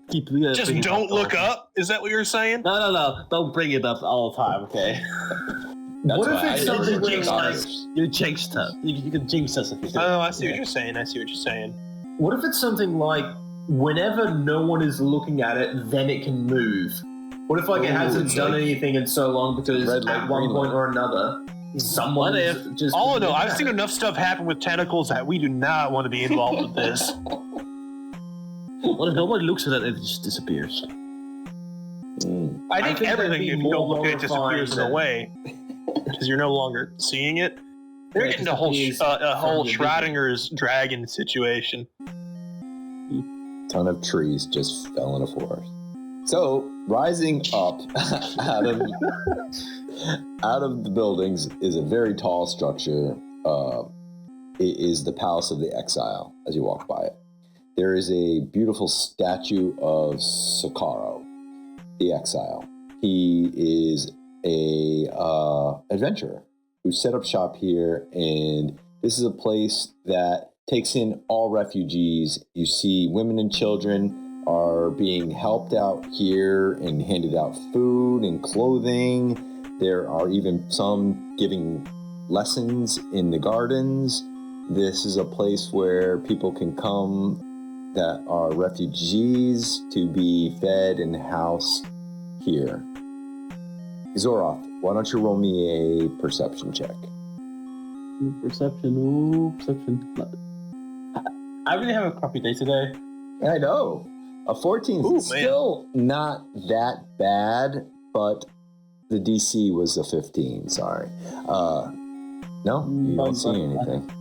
keep. Just don't look up. Is that what you're saying? No. Don't bring it up all the time, okay? What if it's something like you jinx us? You can jinx us if you do. Oh, I see what you're saying. What if it's something like whenever no one is looking at it, then it can move? What if it hasn't done anything in so long because at one point or another, someone just... Oh no, I've seen enough stuff happen with tentacles that we do not want to be involved with this. What if nobody looks at it, it just disappears? I think everything, if you don't look at it, disappears in a way. Because you're no longer seeing it. They're getting a whole Schrodinger's dragon situation. Ton of trees just fell in a forest. So, rising up out of the buildings is a very tall structure. It is the Palace of the Exile as you walk by it. There is a beautiful statue of Sakaro, the Exile. He is a adventurer who set up shop here, and this is a place that takes in all refugees. You see women and children are being helped out here and handed out food and clothing. There are even some giving lessons in the gardens. This is a place where people can come that are refugees to be fed and housed here. Zoroth, why don't you roll me a perception check? Perception. I really have a crappy day today. I know. A 14 is still not that bad, but the DC was a 15, sorry. No, you don't see anything.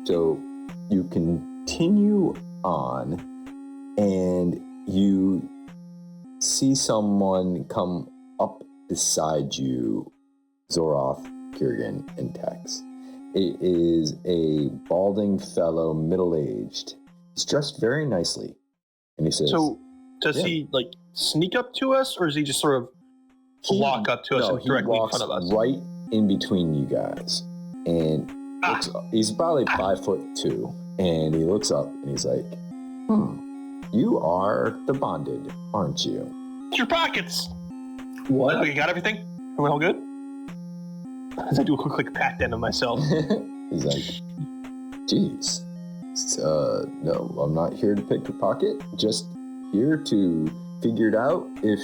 So you continue on, and you see someone come up beside you, Zoroth, Kirgan, and Tex. It is a balding fellow, middle-aged. He's dressed very nicely. And he says... So, does he, sneak up to us, or is he just sort of walk up to us and directly in front of us? Right in between you guys. And he's probably 5'2", and he looks up, and he's like, you are the bonded, aren't you? It's your pockets. What? Oh, you got everything? Are we all good? As I do a quick pat down of myself. He's like, geez. No, I'm not here to pick your pocket. Just here to figure it out if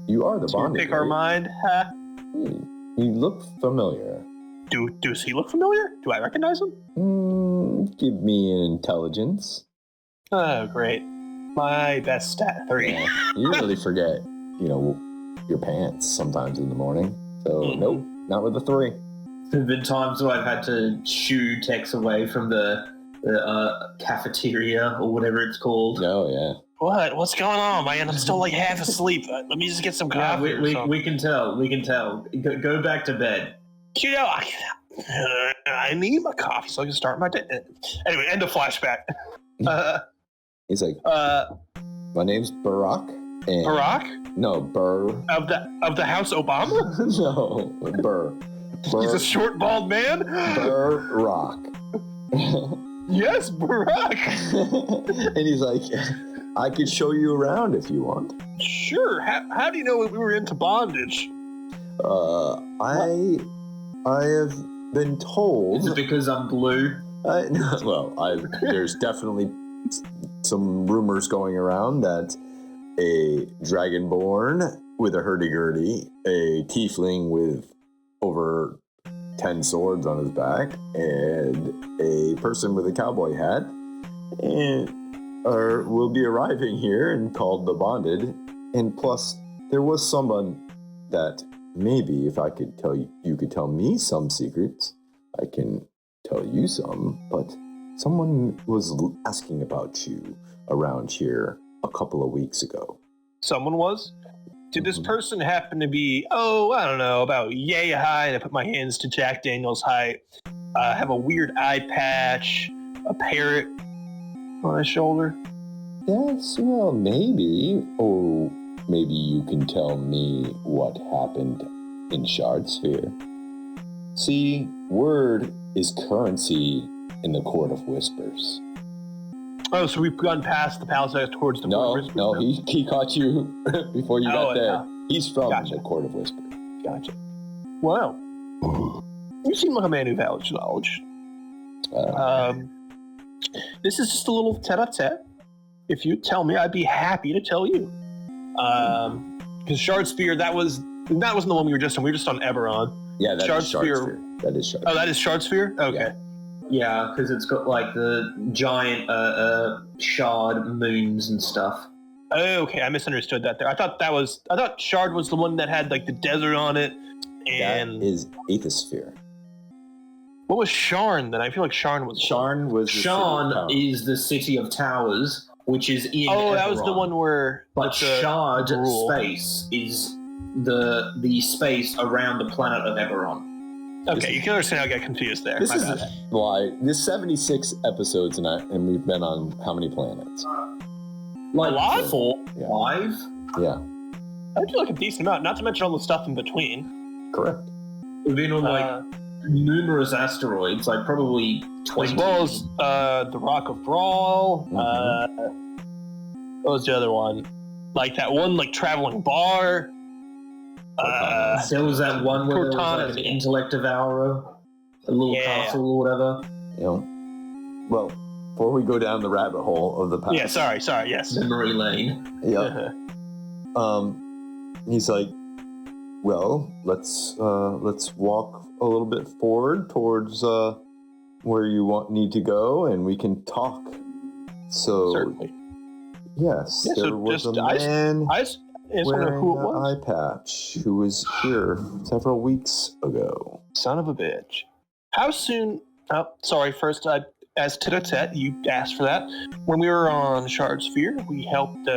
you are the bonded. Pick our mind, huh? You look familiar. Does he look familiar? Do I recognize him? Give me an intelligence. Oh, great. My best stat, 3. Yeah, you really forget, your pants sometimes in the morning. So, nope, not with a 3. There have been times where I've had to shoo Tex away from the cafeteria or whatever it's called. Oh, yeah. What? What's going on, man? I'm still half asleep. Let me just get some coffee. Yeah, we can tell. Go back to bed. I need my coffee so I can start my day. Anyway, end of flashback. He's like, my name's Barack. And Barack? No, Burr. Of the House Obama? No, Burr. He's a short, bald man? Barack. Yes, Barack. And he's like, I could show you around if you want. Sure. How do you know we were into bondage? I have been told. Is it because I'm blue? There's definitely some rumors going around that a dragonborn with a hurdy-gurdy, a tiefling with over 10 swords on his back, and a person with a cowboy hat, will be arriving here and called the Bonded. And plus, there was someone that maybe if I could tell you, you could tell me some secrets, I can tell you some, but Someone was asking about you around here a couple of weeks ago. Someone was? Did this person happen to be, I don't know, about yay high, to put my hands to Jack Daniels' height, have a weird eye patch, a parrot on his shoulder? Yes, well, maybe. Or maybe you can tell me what happened in Shardsphere. See, word is currency in the Court of Whispers. Oh, so we've gone past the palisades towards the Court of Whispers? No, he caught you before you got there. Yeah. He's from the Court of Whispers. Gotcha. Wow. You seem like a man who values knowledge. This is just a little tete-a-tete. If you tell me, I'd be happy to tell you. Because Shardsphere, that wasn't the one we were just on. We were just on Eberron. Yeah, that is Shardsphere. That is Shardsphere. Oh, that is Shardsphere? Okay. Yeah, because it's got like the giant shard moons and stuff. Oh, okay, I misunderstood that there. I thought Shard was the one that had like the desert on it. And that is Aethosphere. What was Sharn then? I feel like Sharn was is the City of Towers, which is in Eberron. That was the one where... But Shard space is the space around the planet of Eberron. Okay, you can understand how I got confused there. This is why there's 76 episodes and we've been on how many planets? Like a lot? 4, 5? Yeah. I do like a decent amount, not to mention all the stuff in between. Correct. We've been on like numerous asteroids, like probably 20. As well as the Rock of Brawl. What was the other one? Like that one like traveling bar. There was that one where there was like an intellect devourer, a little castle or whatever. Yeah. Well, before we go down the rabbit hole of the past. Yeah, sorry, yes. Memory lane. Yeah. He's like, well, let's walk a little bit forward towards where you need to go, and we can talk. So, certainly. Yes, there was a man wearing who it an was. eye patch who was here several weeks ago. Son of a bitch. How soon? Oh, sorry. First, as tete-a-tete, you asked for that. When we were on Shardsphere, we helped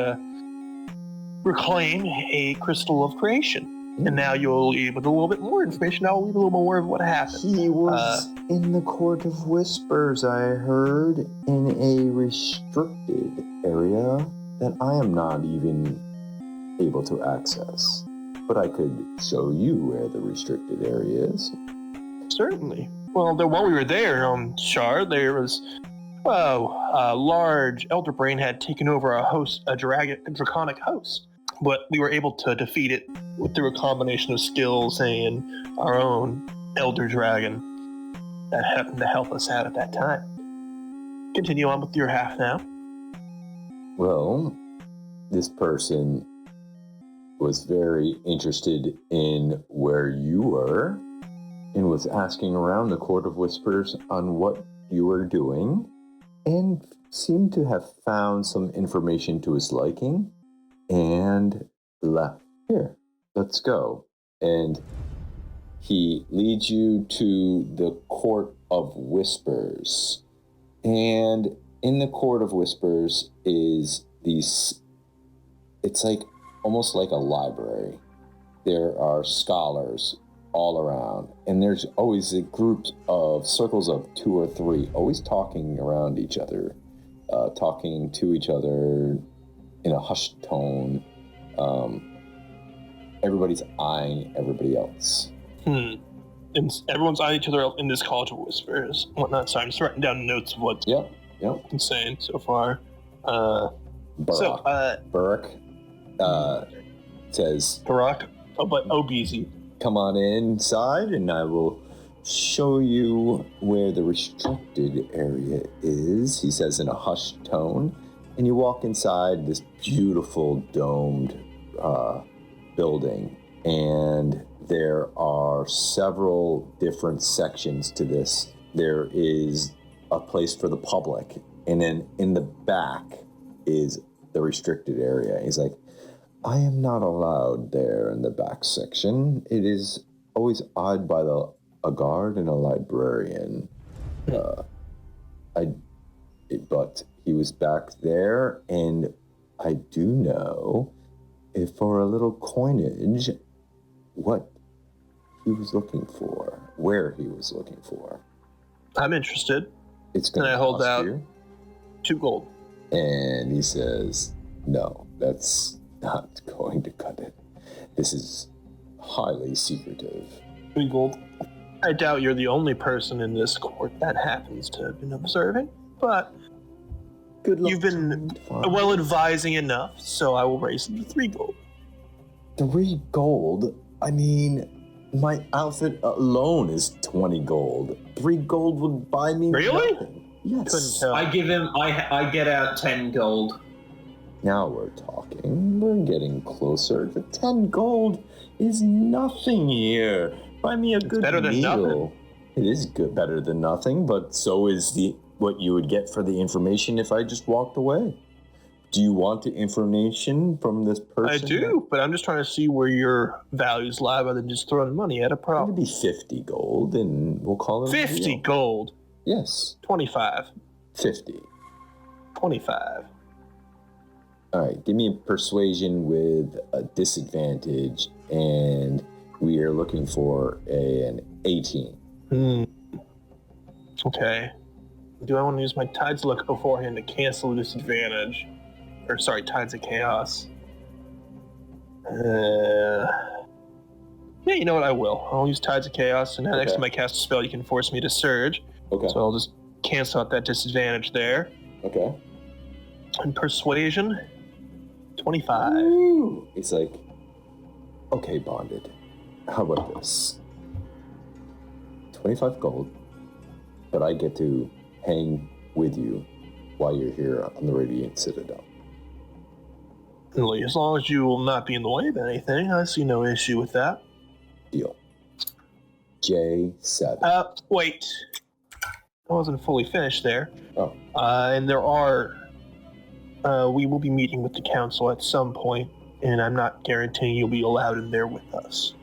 reclaim a crystal of creation. And now you'll leave with a little bit more information. I'll leave a little more of what happened. He was in the Court of Whispers, I heard, in a restricted area that I am not even able to access. But I could show you where the restricted area is. Certainly. Well, while we were there on Shard, there was, a large elder brain had taken over a draconic host. But we were able to defeat it through a combination of skills and our own elder dragon that happened to help us out at that time. Continue on with your half now. Well, this person was very interested in where you were and was asking around the Court of Whispers on what you were doing and seemed to have found some information to his liking and left. Here, let's go. And he leads you to the Court of Whispers. And in the Court of Whispers is it's like almost like a library. There are scholars all around, and there's always a group of circles of 2 or 3 always talking around each other, talking to each other in a hushed tone. Everybody's eyeing everybody else. And everyone's eyeing each other in this College of Whispers. Whatnot. So I'm just writing down notes of what's been saying so far. Burke says, Barack? Oh, but BZ. Come on inside and I will show you where the restricted area is, he says in a hushed tone. And you walk inside this beautiful domed building, and there are several different sections to this. There is a place for the public, and then in the back is the restricted area. He's like, I am not allowed there in the back section. It is always eyed by a guard and a librarian. I but he was back there, and I do know if for a little coinage what he was looking for, where he was looking for. I'm interested. It's going to hold cost out you 2 gold. And he says, no, that's not going to cut it. This is highly secretive. 3 gold. I doubt you're the only person in this court that happens to have been observing, but Good luck. you've been well advising enough, so I will raise it to 3 gold. 3 gold? I mean, my outfit alone is 20 gold. 3 gold would buy me nothing. Yes. Couldn't tell. I give him. I get out 10 gold. Now we're talking. We're getting closer. The 10 gold is nothing here. Buy me a good better than meal. nothing. It is good, better than nothing, but so is what you would get for the information if I just walked away. Do you want the information from this person? I do, but I'm just trying to see where your values lie rather than just throwing money at a problem. It'd be 50 gold, and we'll call it 50 gold. Yes. 25. 50. 25. All right, give me a persuasion with a disadvantage, and we are looking for an 18. Okay. Do I want to use my Tides of Luck beforehand to cancel the disadvantage? Or, sorry, Tides of Chaos. Yeah, you know what? I will. I'll use Tides of Chaos, and then next time I cast a spell, you can force me to surge. Okay. So I'll just cancel out that disadvantage there. Okay. And Persuasion, 25. Ooh. He's like, okay, bonded. How about this? 25 gold, but I get to hang with you while you're here on the Radiant Citadel. As long as you will not be in the way of anything, I see no issue with that. Deal. J7. Wait. I wasn't fully finished there. Oh. And there are... we will be meeting with the council at some point, and I'm not guaranteeing you'll be allowed in there with us.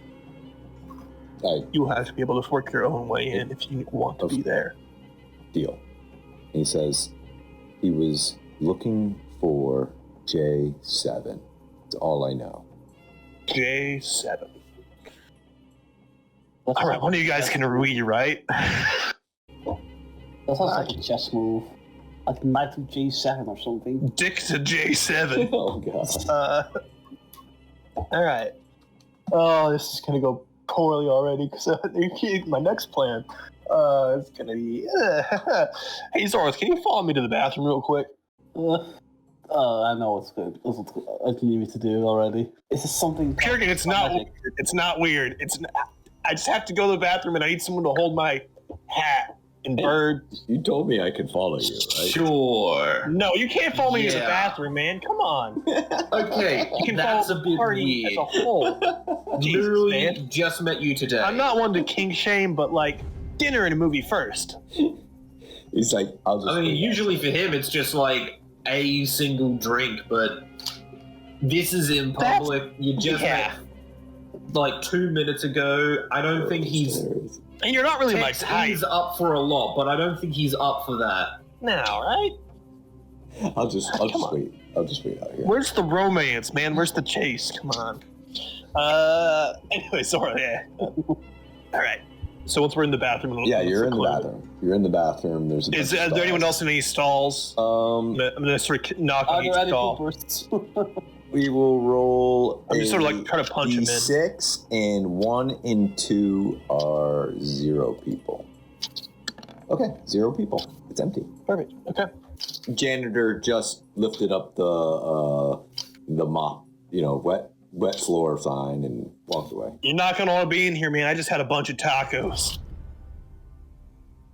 You'll have to be able to work your own way in if you want to be there. Deal. He says he was looking for J7. That's all I know. J7. All right, one of you guys can read, right? That sounds like a chess move. Like knight to J7 or something. Dick to J7. Oh, God. All right. Oh, this is going to go poorly already because my next plan is going to be... Hey, Zoros, can you follow me to the bathroom real quick? I know what's good. I can leave it to do already. Is this something... Kurgan, it's not weird. It's not weird. I just have to go to the bathroom and I need someone to hold my hat and bird. You told me I could follow you, right? Sure. No, you can't follow me to the bathroom, man. Come on. Okay, You can that's follow a the bit party weird. as a whole. Jesus, Literally man. just met you today. I'm not one to king shame, but like dinner and a movie first. He's like, I'll just... I mean, usually for him it's just like a single drink, but this is in public. You just met like 2 minutes ago. I don't think he's... And you're not really my type. He's up for a lot, but I don't think he's up for that. No, right? I'll just wait. I'll just wait out here. Where's the romance, man? Where's the chase? Come on. Anyway, sorry. Yeah. All right. So once we're in the bathroom, Yeah, you're in the bathroom. You're in the bathroom. There's a Is there anyone else in any stalls? I'm gonna sort of knock on each stall. We will roll. I'm just sort of like trying to punch him in. 6 and 1 and 2 are 0 people. Okay, 0 people. It's empty. Perfect. Okay. Janitor just lifted up the mop, wet floor sign and walked away. You're not gonna want to be in here, man. I just had a bunch of tacos.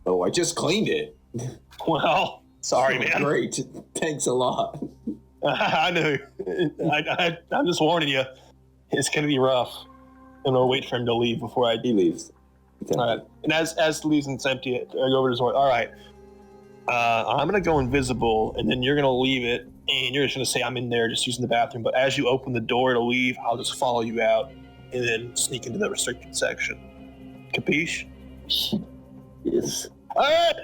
Oh, I just cleaned it. Well, sorry, man. Great. Thanks a lot. I know. I'm just warning you. It's gonna be rough. I'm gonna wait for him to leave before He leaves. All right. And as leaves and it's empty, I go over to Zora. All right. I'm gonna go invisible, and then you're gonna leave it, and you're just gonna say I'm in there, just using the bathroom. But as you open the door to leave, I'll just follow you out, and then sneak into the restricted section. Capiche? Yes. All right.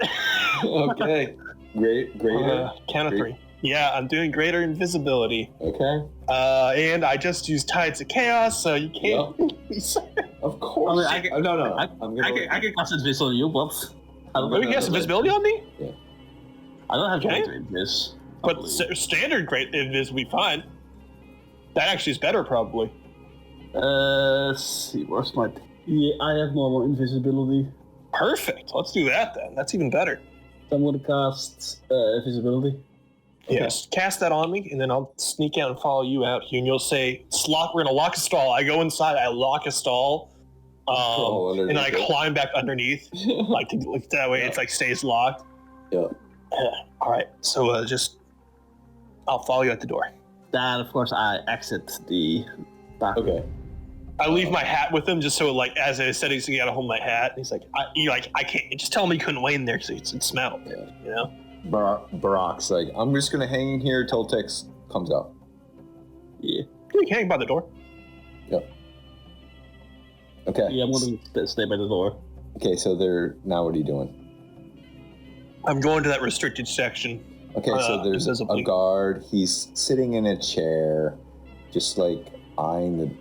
Okay. Greater? Count of 3. Yeah, I'm doing greater invisibility. Okay. And I just used Tides of Chaos, so you can't. Of course. I mean, I can cast invisibility on you, but You can cast invisibility on me? Yeah. I don't have Okay. greater invis. But standard great invis will be fine. That actually is better, probably. Let's see, where's my... Yeah, I have normal invisibility. Perfect. Let's do that then. That's even better. So I'm going to cast invisibility. Okay. Yes, cast that on me, and then I'll sneak out and follow you out here, and you'll say, we're going to lock a stall. I go inside, I lock a stall, and I climb back underneath. like that way it's like stays locked. Yeah. All right, so I'll follow you at the door. Then, of course, I exit the back. Okay. I leave my hat with him just so, like, as I said, he's got to hold my hat. And he's like, I can't. Just tell him he couldn't wait in there because it smelled. Yeah. You know. Barak's like, I'm just gonna hang in here till Tex comes out. Yeah. You can hang by the door. Yep. Okay. Yeah, I'm gonna stay by the door. Okay, so now what are you doing? I'm going to that restricted section. Okay, so there's a guard. He's sitting in a chair, just like eyeing the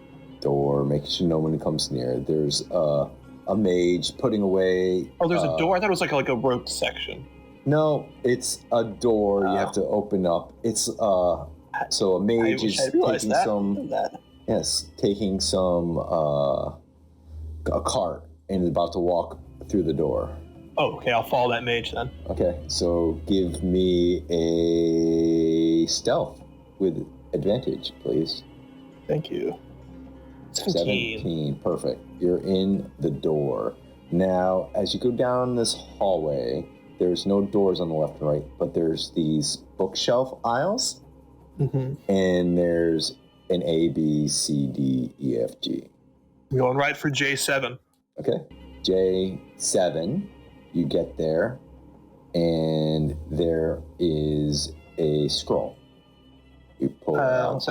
door, making sure no one comes near. There's a mage putting away. Oh, there's a door. I thought it was like a roped section. No, it's a door you have to open up. It's so a mage is taking some a cart and is about to walk through the door. Oh, okay, I'll follow that mage then. Okay, so give me a stealth with advantage, please. Thank you. 17. Perfect. You're in the door. Now, as you go down this hallway, there's no doors on the left and right, but there's these bookshelf aisles, and there's an A, B, C, D, E, F, G. I'm going right for J7. Okay. J7, you get there, and there is a scroll. You pull it out.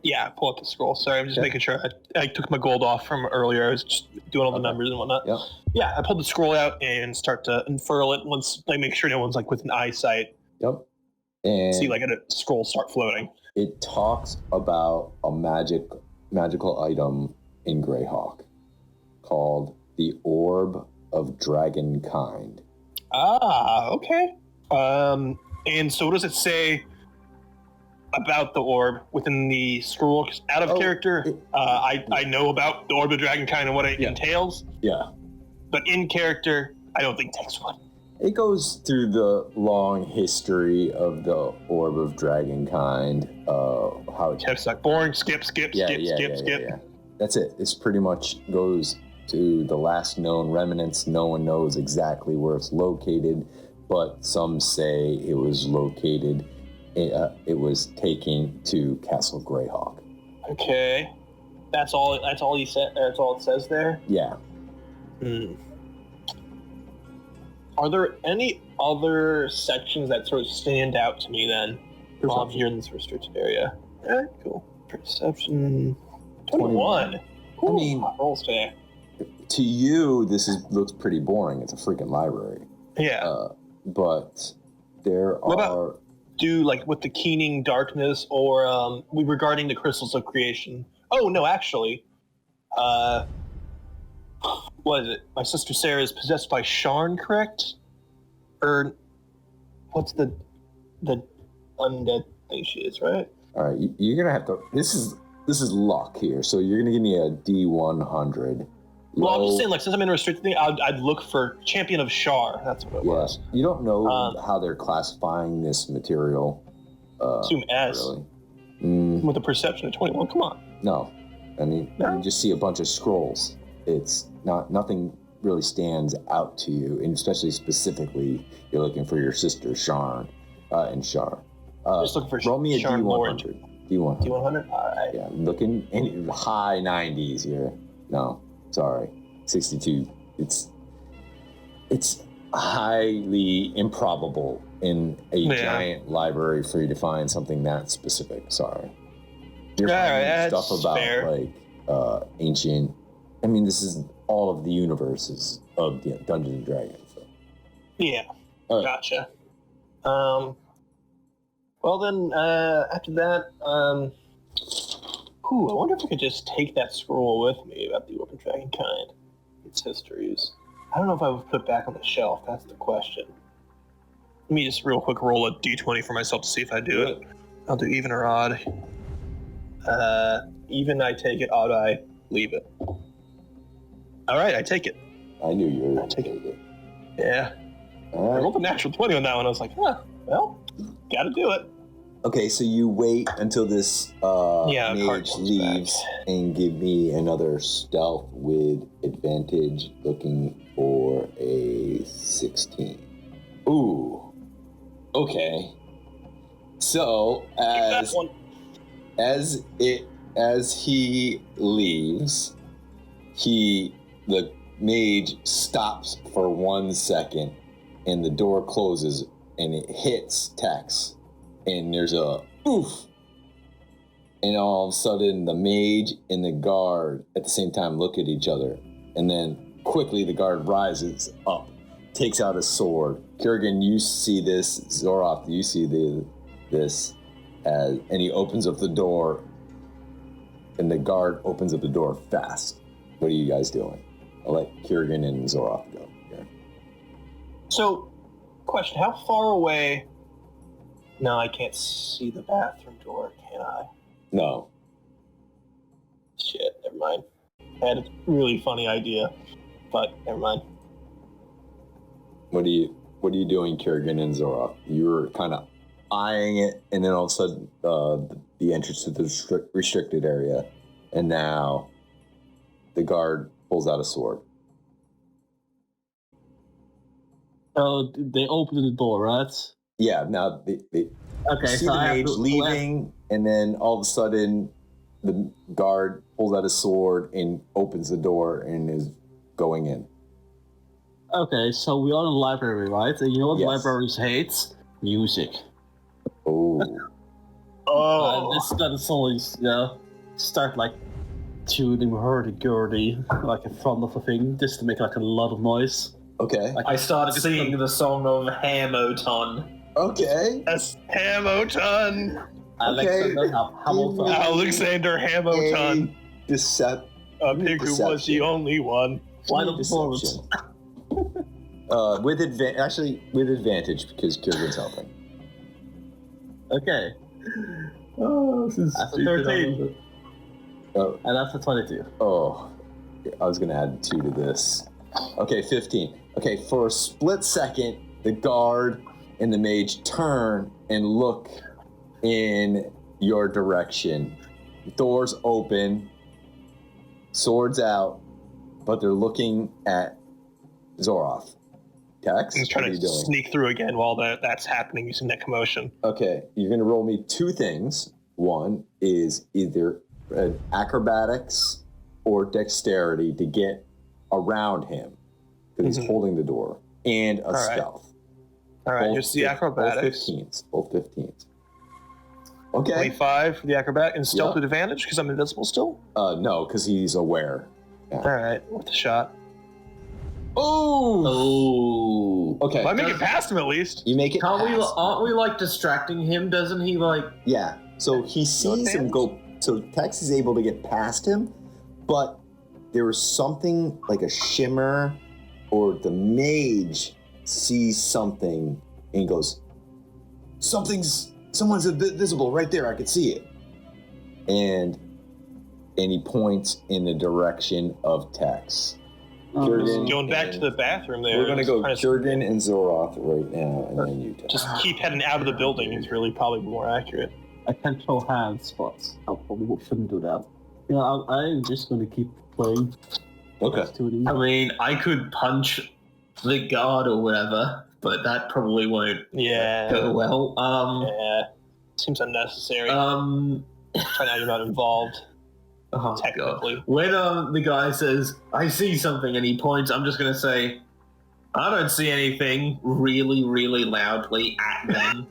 Yeah, pull up the scroll. Sorry, I'm just making sure. I took my gold off from earlier. I was just doing all the numbers and whatnot. Yep. Yeah, I pulled the scroll out and start to unfurl it once I make sure no one's like within eyesight. Yep. And see like a scroll start floating. It talks about a magical item in Greyhawk called the Orb of Dragonkind. Ah, okay. And so what does it say about the orb within the scroll? 'Cause out of character, I know about the Orb of Dragonkind and what it entails. Yeah. But in character, I don't think text one. It goes through the long history of the Orb of Dragonkind, how it... It's like boring, skip. Yeah. That's it. It's pretty much goes to the last known remnants. No one knows exactly where it's located, but some say it was located... it was taken to Castle Greyhawk. Okay. That's all he said. That's all it says there? Yeah. Are there any other sections that sort of stand out to me then while I'm here in this restricted area? Yeah, cool. Perception 21. I mean, rolls today. To you, looks pretty boring. It's a freaking library. Yeah. But there what are... About like with the keening darkness or regarding the crystals of creation? Oh, no, actually. What is it? My sister Sarah is possessed by Sharn, correct? Or what's the undead thing she is, right? All right, you're gonna have to. This is luck here, so you're gonna give me a D100. Well, I'm just saying, like, since I'm in a restricted thing, I'd look for Champion of Shar. That's what it was. You don't know how they're classifying this material. Assume S. Really. With a perception of 21. Come on. No, I mean you just see a bunch of scrolls. It's nothing really stands out to you, and especially specifically, you're looking for your sister Sharn and Shar. Just looking for roll me a Sharn D100. D100. All right. Yeah, I'm looking in high 90s here. No, sorry, 62. It's highly improbable in a giant library for you to find something that specific. Sorry. You're finding stuff about ancient. I mean, this is all of the universes of Dungeons and Dragons. So. Yeah, gotcha. Well then, after that, I wonder if I could just take that scroll with me about the Orphan Dragon kind. Its histories. I don't know if I would put it back on the shelf. That's the question. Let me just real quick roll a d20 for myself to see if I do it. I'll do even or odd. Even, I take it. Odd, I leave it. All right, I take it. I knew you were I take it. Yeah. All I right. rolled a natural 20 on that one. I was like, well, gotta do it. Okay, so you wait until this mage leaves and give me another stealth with advantage, looking for a 16. Ooh. Okay. So as he leaves, the mage stops for 1 second, and the door closes, and it hits Tex. And there's a oof. And all of a sudden, the mage and the guard at the same time look at each other. And then quickly, the guard rises up, takes out a sword. Kurgan, you see this. Zoroth, you see this. And he opens up the door. And the guard opens up the door fast. What are you guys doing? I'll let Kurgan and Zoroth go. Yeah. So, question, how far away... No, I can't see the bathroom door, can I? No. Shit, never mind. I had a really funny idea, but never mind. What are you doing, Kurgan and Zoroth? You were kind of eyeing it, and then all of a sudden, the entrance to the restricted area, and now the guard pulls out a sword. Oh, they opened the door, right? Yeah, now you see the mage leaving, and then all of a sudden, the guard pulls out a sword and opens the door and is going in. Okay, so we are in the library, right? And you know what libraries hate? Music. Oh. This is gonna suddenly, start like tuning hurdy-gurdy, like in front of the thing, just to make like a lot of noise. Okay. I started singing the song of Hamoton. Okay. That's Hamoton. Okay. Alexander Hamoton. Piku was the only one. Final performance. With advantage because Kurgan's helping. Okay. Oh, this is that's a 13. Oh. And that's a 22. Oh, I was going to add 2 to this. Okay, 15. Okay, for a split second, the guard and the mage turn and look in your direction. Doors open, swords out, but they're looking at Zoroth. Tex, he's trying to sneak through again while that's happening using that commotion. Okay, you're going to roll me 2 things. One is either acrobatics or dexterity to get around him because he's holding the door, and a stealth. All right, here's the acrobatics. Both 15s. Okay. 25 for the acrobat and stealth with advantage because I'm invisible still? No, because he's aware. Yeah. All right, worth a shot. Oh. Okay. Well, I make it past him at least. You make it. Aren't we like distracting him? Doesn't he like? Yeah. So he sees him go. So Tex is able to get past him, but there was something like a shimmer, or the mage sees something and goes, someone's visible right there. I could see it. And he points in the direction of Tex. Going back to the bathroom there. We're going to go Kurgan and Zoroth right now, and then you, Tex. Just keep heading out of the building is really probably more accurate. I can throw hands, but I probably shouldn't do that. I'm just going to keep playing. Okay. I mean, I could punch the guard or whatever, but that probably won't go well. Seems unnecessary. Try now you're not involved. Technically. God. When the guy says, I see something, and he points, I'm just going to say, I don't see anything, really, really loudly at them.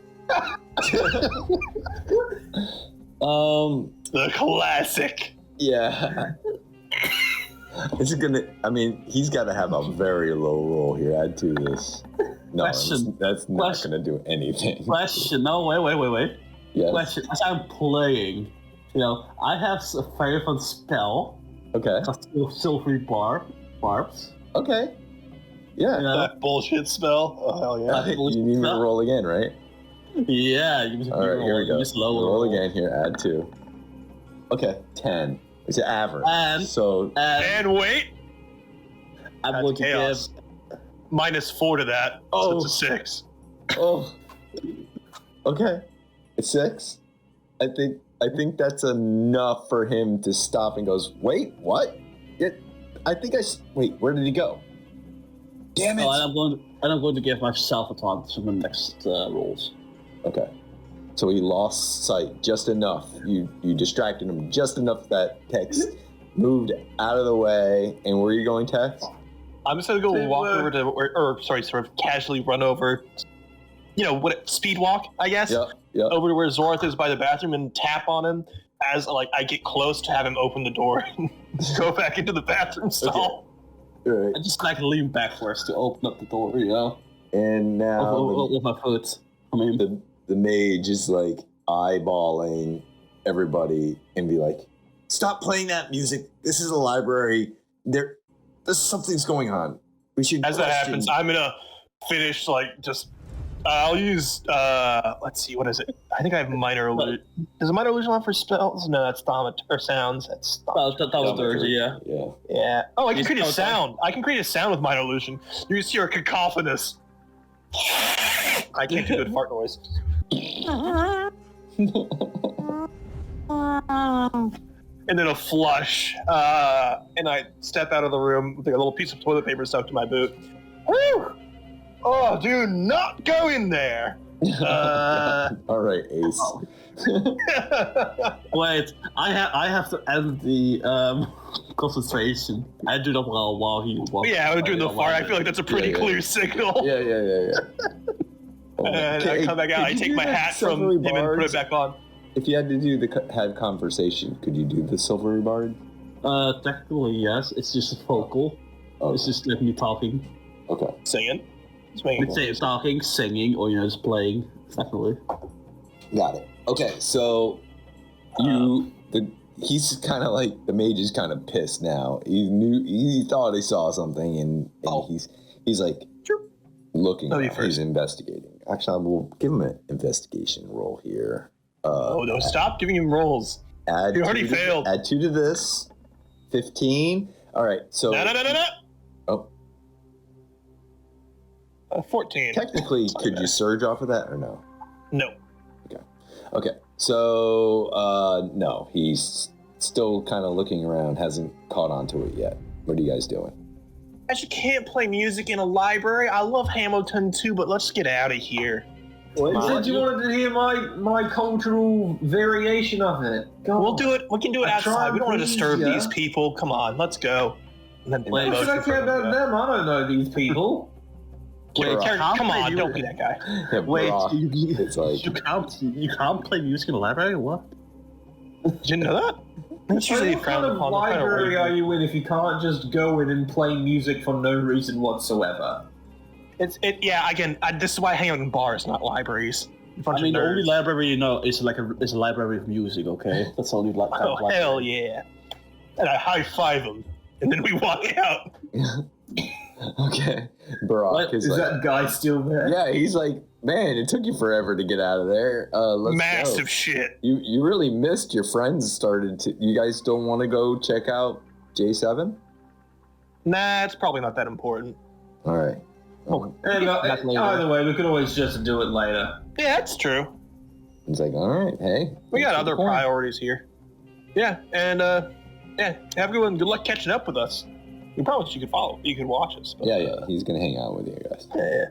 The classic. Yeah. This is gonna. I mean, he's got to have a very low roll here. Add to this. No, Question. that's not going to do anything. Question. No, wait. Yes. Question. As I'm playing, I have a very fun spell. Okay. Silvery barbs. Okay. Yeah. That bullshit spell. Oh hell yeah! You need me to roll again, right? Yeah. All right, here we go. Roll again here. Add 2. Okay, 10. It's an average. And wait. I'm That's going to chaos. give -4 to that. So it's a 6. Oh. Okay. It's 6. I think that's enough for him to stop and goes, wait, what? Wait, where did he go? Damn it! and I'm going to give myself a taunt for the next rolls. Okay. So he lost sight just enough. You distracted him just enough that Tex moved out of the way. And where are you going, Tex? I'm just gonna go walk over to, sort of casually run over. Speed walk, I guess. Yeah. Over to where Zorth is by the bathroom and tap on him as I get close to have him open the door and go back into the bathroom stall. Okay. Right. I just lean back first to open up the door, And now with my foot. I mean, the mage is eyeballing everybody and be like, "Stop playing that music. This is a library. There's something's going on. We should." As that happens, I'm gonna finish I'll use let's see, what is it? I think I have minor illusion. Does a minor illusion offer spells? No, that's thaumaturgy or sounds. That's thaumaturgy, yeah. Yeah. Oh, I can create a sound. I can create a sound with minor illusion. You just hear a cacophonous. I can't do good fart noise. And then a flush. And I step out of the room with a little piece of toilet paper stuck to my boot. Woo! Oh, do not go in there. All right, Ace. Wait, I have to end the concentration. I do that while he walks. Yeah, I'm doing the fart. I feel like that's a pretty clear signal. Yeah. And I come back out. I take my hat from him and put it back on. If you had to have conversation, could you do the silvery bard? Technically, yes. It's just a vocal. Okay. It's just me talking. Okay. Singing. Let's say it's talking, singing, or just playing. Technically. Got it. Okay, so he's kind of the mage is kind of pissed now. He thought he saw something, and he's looking. He's investigating. Actually, I will give him an investigation roll here. No, stop giving him rolls. You already failed. Add 2 to this. 15. All right, so... No. Oh. 14. Technically, could you surge off of that or no? No. Okay. So, no. He's still kind of looking around, hasn't caught on to it yet. What are you guys doing? I just can't play music in a library. I love Hamilton too, but let's get out of here. Well, you said you wanted to hear my cultural variation of it. We'll do it. We can do it outside. We don't want to disturb these people. Come on, let's go. And then why should I care about them? I don't know these people. Wait, come on, don't be that guy. Yeah, wait, it's you can't play music in a library? What? Didn't know that? That's usually what kind of library are you in if you can't just go in and play music for no reason whatsoever? Again, this is why I hang out in bars, not libraries. The only library is is a library of music. Okay, that's only library. Hell yeah! And I high five him, and then we walk out. Okay, Barack is that guy still there? Yeah, he's like, man, it took you forever to get out of there. Let's Massive go. Shit. You really missed your friends started to. You guys don't want to go check out J7? Nah, it's probably not that important. All right. Either way, we could always just do it later. Yeah, that's true. He's like, all right, hey. We got other priorities here. Yeah, and have a good one. Good luck catching up with us. We promise you could follow. You could watch us. But, yeah, he's gonna hang out with you guys. Yeah.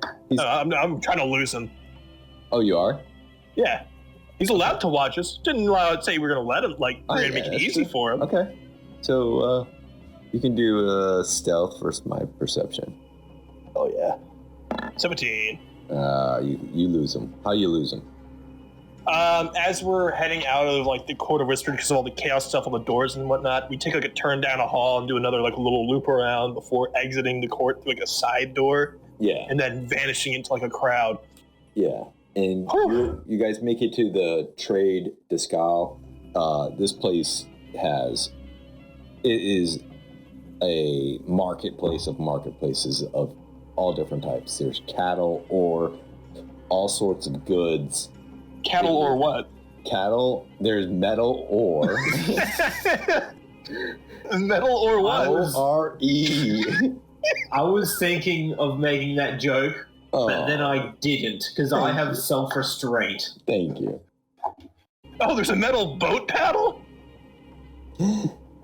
I'm trying to lose him. Oh, you are? Yeah. He's allowed to watch us. Didn't say we're gonna let him. We're gonna make it easy for him. Okay. So you can do stealth versus my perception. Oh yeah. 17. You lose him. How you lose him? As we're heading out of the court of whisper because of all the chaos stuff on the doors and whatnot, we take a turn down a hall and do another little loop around before exiting the court through a side door Yeah. And then vanishing into like a crowd. Yeah. And you guys make it to the Trade Discal. This place is a marketplace of marketplaces of all different types. There's cattle, ore, all sorts of goods. Cattle or what? Cattle, there's metal ore. Metal or what? O-R-E. I was thinking of making that joke, but then I didn't, because I have self-restraint. Thank you. Oh, there's a metal boat paddle?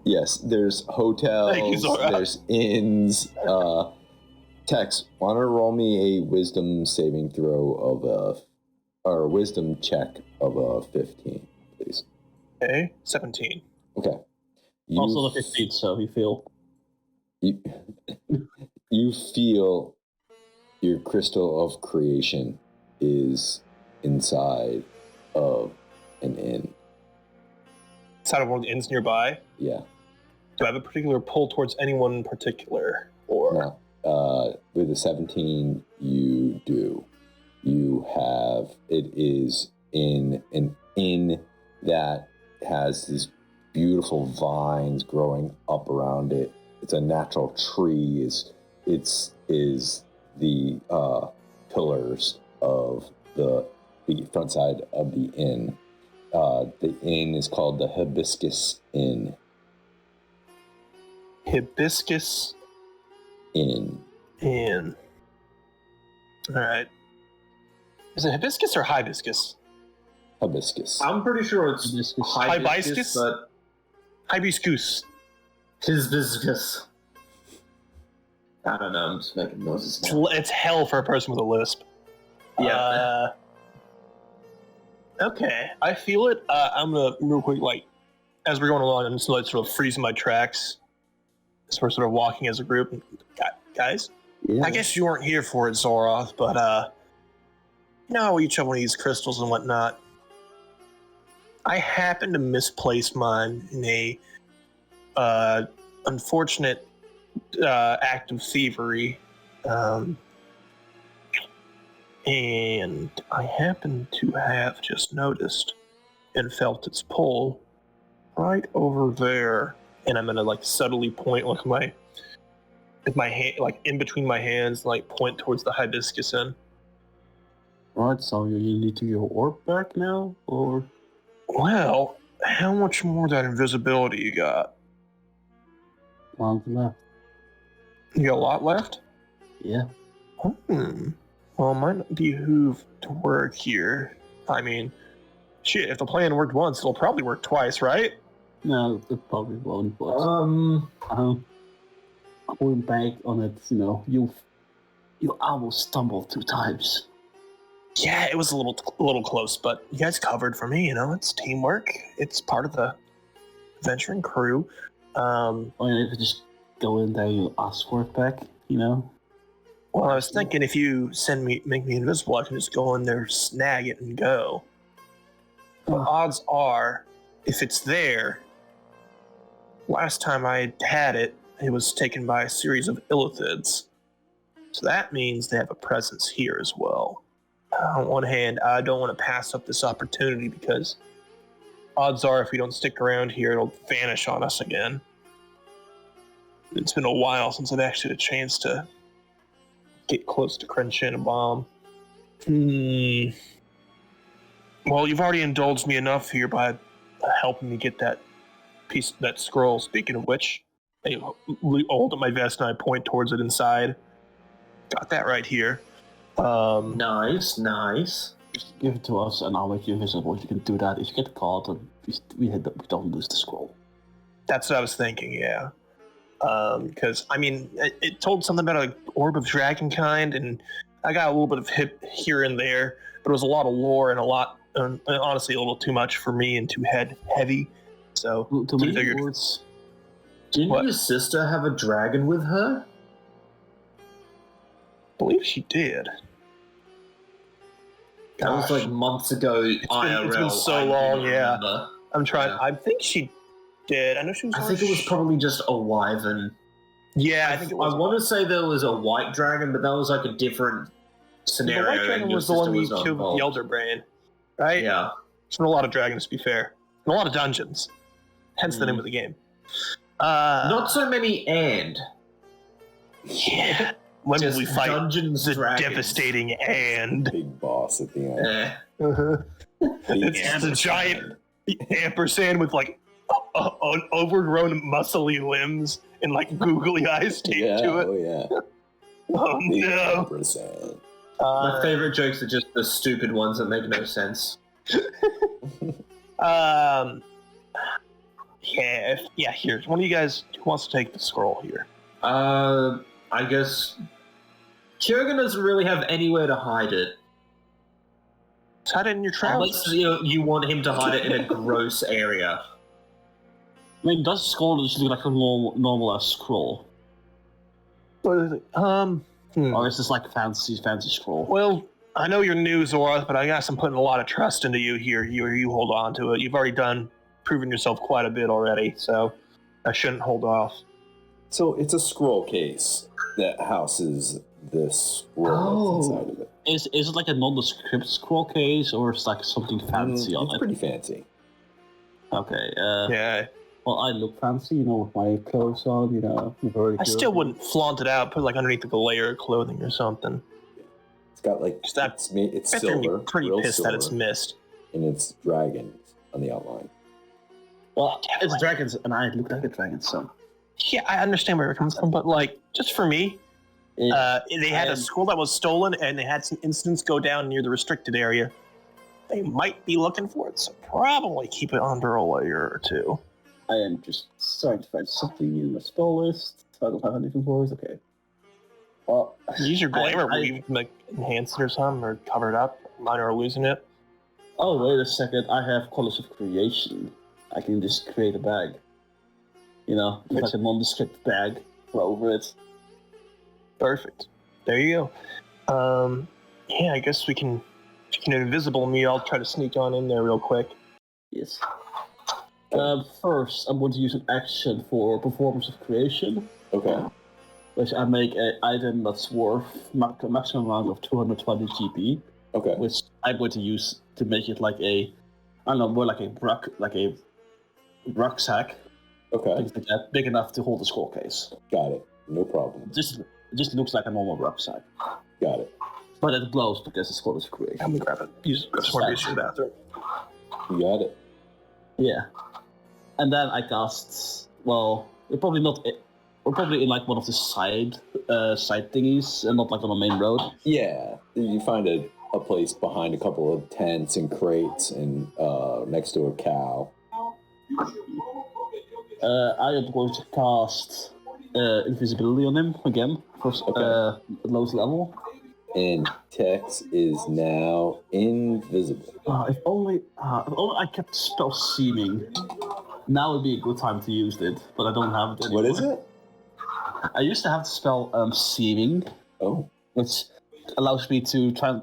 Yes, there's hotels, there's inns. Tex, want to roll me a wisdom saving throw or a wisdom check of a 15, please. Okay, 17. Okay. Also the 15, so you feel... You feel your crystal of creation is inside of an inn. Inside of one of the inns nearby? Yeah. Do I have a particular pull towards anyone in particular? Or no. With a 17, you do. It is in an inn that has these beautiful vines growing up around it. It's a natural tree. It's the pillars of the front side of the inn. The inn is called the Hibiscus Inn. Hibiscus Inn. All right. Is it hibiscus or hibiscus? Hibiscus. I'm pretty sure it's hibiscus, but hibiscus. Hibiscus. I don't know. I'm just making noises now. It's hell for a person with a lisp. Yeah. Okay, I feel it. I'm gonna real quick, like, as we're going along, I'm just like sort of freezing my tracks. So we're sort of walking as a group. Guys, I guess you weren't here for it, Zoroth, but you know, each of one of these crystals and whatnot. I happened to misplace mine in a unfortunate act of thievery, and I happen to have just noticed and felt its pull right over there. And I'm gonna like subtly point like my hand, like in between my hands, like point towards the hibiscus inn. Right, so you need to get your orb back now, or? Well, how much more of that invisibility you got? Long left. You got a lot left? Yeah. Well, it might not behoove to work here. I mean, shit, if the plan worked once, it'll probably work twice, right? No, it probably won't, but... going back on it, you know, you almost stumbled 2 times. Yeah, it was a little close, but you guys covered for me, you know, it's teamwork. It's part of the adventuring crew. Or if you just go in there, you ask for it back, you know? Well, I was thinking if you make me invisible, I can just go in there, snag it, and go. But odds are, if it's there, last time I had it, it was taken by a series of illithids. So that means they have a presence here as well. On one hand, I don't want to pass up this opportunity because odds are if we don't stick around here, it'll vanish on us again. It's been a while since I've actually had a chance to get close to crunching a bomb. Well, you've already indulged me enough here by helping me get that scroll. Speaking of which, I hold up my vest and I point towards it inside. Got that right here. Nice. Just give it to us and I'll make you invisible. You can do that. If you get caught, we don't lose the scroll. That's what I was thinking, yeah. Because, I mean, it told something about an Orb of Dragon kind, and I got a little bit of hip here and there, but it was a lot of lore and honestly, a little too much for me and too heavy. So, to me, figured. Didn't your sister have a dragon with her? I believe she did. That was like months ago. It's been so long, yeah. I'm trying. Yeah. I think she did. I know she was. I think it was probably just a wyvern. Yeah, I think it was. I want to say there was a white dragon, but that was like a different scenario. The white dragon was the one we killed with the Elder Brain, right? Yeah. There's been a lot of dragons, to be fair. And a lot of dungeons. Hence the name of the game. Not so many Yeah. When will we fight Dungeons the Dragons. devastating and? Big boss at the end. It's a giant ampersand with like an overgrown muscly limbs and like googly eyes taped to it. Oh yeah. Oh Big no. ampersand. My favorite jokes are just the stupid ones that make no sense. Here's one of you guys who wants to take the scroll here. I guess Kiergan doesn't really have anywhere to hide it. Just hide it in your trousers. Unless you want him to hide it in a gross area. I mean, does scroll just look like a normal scroll? Or is this like fancy scroll? Well, I know you're new, Zorath, but I guess I'm putting a lot of trust into you here. You hold on to it. You've already proven yourself quite a bit already, so I shouldn't hold off. So it's a scroll case that houses this scroll that's inside of it. Is it like a nondescript scroll case, or is like something fancy on it? It's pretty fancy. Okay. Yeah. Well, I look fancy, with my clothes on, very I still wouldn't flaunt it out. Put like underneath like a layer of clothing or something. It's got like it's silver. Pretty pissed silver, that it's missed. And it's dragons on the outline. Well, it's dragons, and I look like a dragon, so. Yeah, I understand where it comes from, but like, just for me, they had a scroll that was stolen, and they had some incidents go down near the restricted area. They might be looking for it, so probably keep it under a layer or two. I am just trying to find something in the spell list. I don't have anything for it. Okay. Well, use your glamour. You can like enhance it or something, or cover it up. Mine are losing it. Oh, wait a second. I have Orbs of Creation. I can just create a bag. It's like a nondescript bag. Put over it. Perfect. There you go. I guess we can. If you can invisible me, I'll try to sneak on in there real quick. Yes. First, I'm going to use an action for Performance of Creation. Okay. Which I make an item that's worth a maximum amount of 220 GP. Okay. Which I'm going to use to make it like more like a rucksack. Okay. Things like that, big enough to hold a scroll case. Got it. No problem. It just looks like a normal rucksack. Got it. But it glows because it's Orbs of Creation. I'm gonna grab it. Grab some more use in the bathroom. You got it. Yeah. And then I cast. Well, we're probably in like one of the side thingies, and not like on the main road. Yeah, you find a place behind a couple of tents and crates, and next to a cow. I am going to cast invisibility on him again for lowest level. And Tex is now invisible. If only I kept spell seeming. Now would be a good time to use it, but I don't have it anymore. What is it? I used to have the spell seeming. Oh. Which allows me to try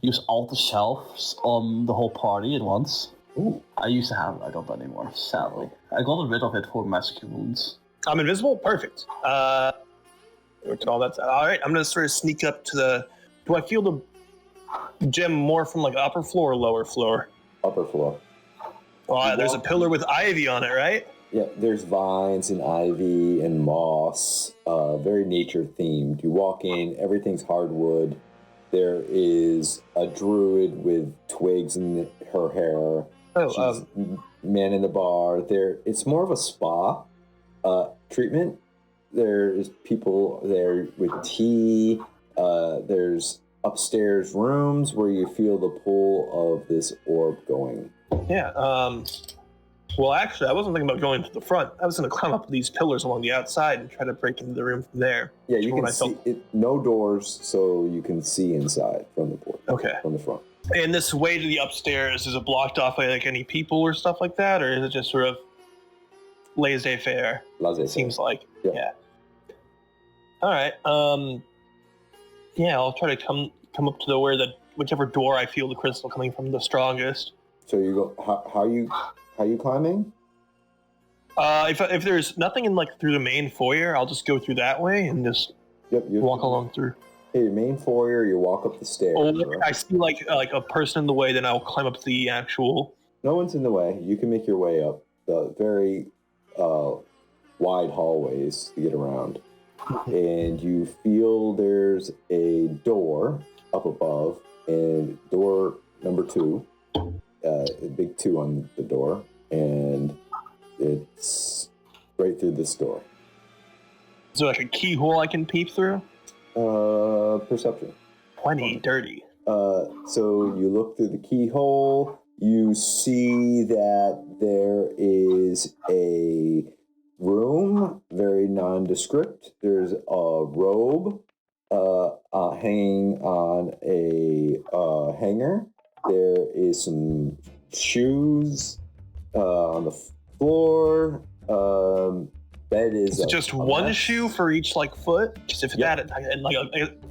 use all the shelves on the whole party at once. Ooh. I used to have it. I don't anymore, sadly. I got rid of it for massacre wounds. I'm invisible? Perfect. Look at all that. All right, I'm going to sort of sneak up to the... Do I feel the gem more from like upper floor or lower floor? Upper floor. Oh, there's a pillar with ivy on it, right? Yeah, there's vines and ivy and moss, very nature themed. You walk in, everything's hardwood. There is a druid with twigs in her hair. Oh, man in the bar. It's more of a spa treatment. There's people there with tea. There's upstairs rooms where you feel the pull of this orb going. Yeah. Well, actually, I wasn't thinking about going to the front. I was going to climb up these pillars along the outside and try to break into the room from there. Yeah, you can see it, no doors, so you can see inside from the port. Okay. From the front. And this way to the upstairs, is it blocked off by like any people or stuff like that, or is it just sort of laissez-faire? Laissez-faire. It seems like. Yeah. All right. I'll try to come up to whichever door I feel the crystal coming from the strongest. So you go. How you climbing? If there's nothing in through the main foyer, I'll just go through that way and just walk along through. Hey, main foyer, you walk up the stairs. Oh, I see like a person in the way, then I'll climb up the actual. No one's in the way. You can make your way up the very wide hallways to get around. And you feel there's a door up above, and door number 2, a big 2 on the door, and it's right through this door. Is there like a keyhole I can peep through? Perception. 20, dirty. So you look through the keyhole, you see that there is a room, very nondescript. There's a robe hanging on a hanger. There is some shoes on the floor. Bed is just one shoe for each foot. Because if that and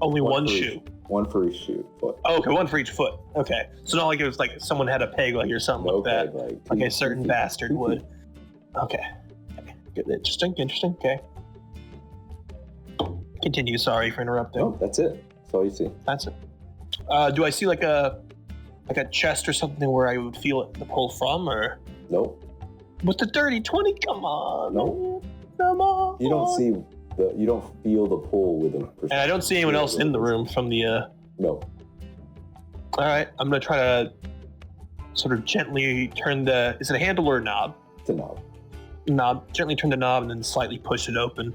only one shoe. One for each foot. Oh, okay, one for each foot. Okay, so not like it was someone had a peg leg or something like that. Like a certain bastard would. Okay. Good. Interesting. Okay. Continue. Sorry for interrupting. No, that's it. That's all you see. That's it. Do I see like a chest or something where I would feel it to pull from, or? Nope. With the dirty 20, come on. Nope. Come on. You don't feel the pull with them. And I don't see anyone else in the room from the. No. All right, I'm gonna try to sort of gently turn the. Is it a handle or a knob? It's a knob. Gently turn the knob and then slightly push it open.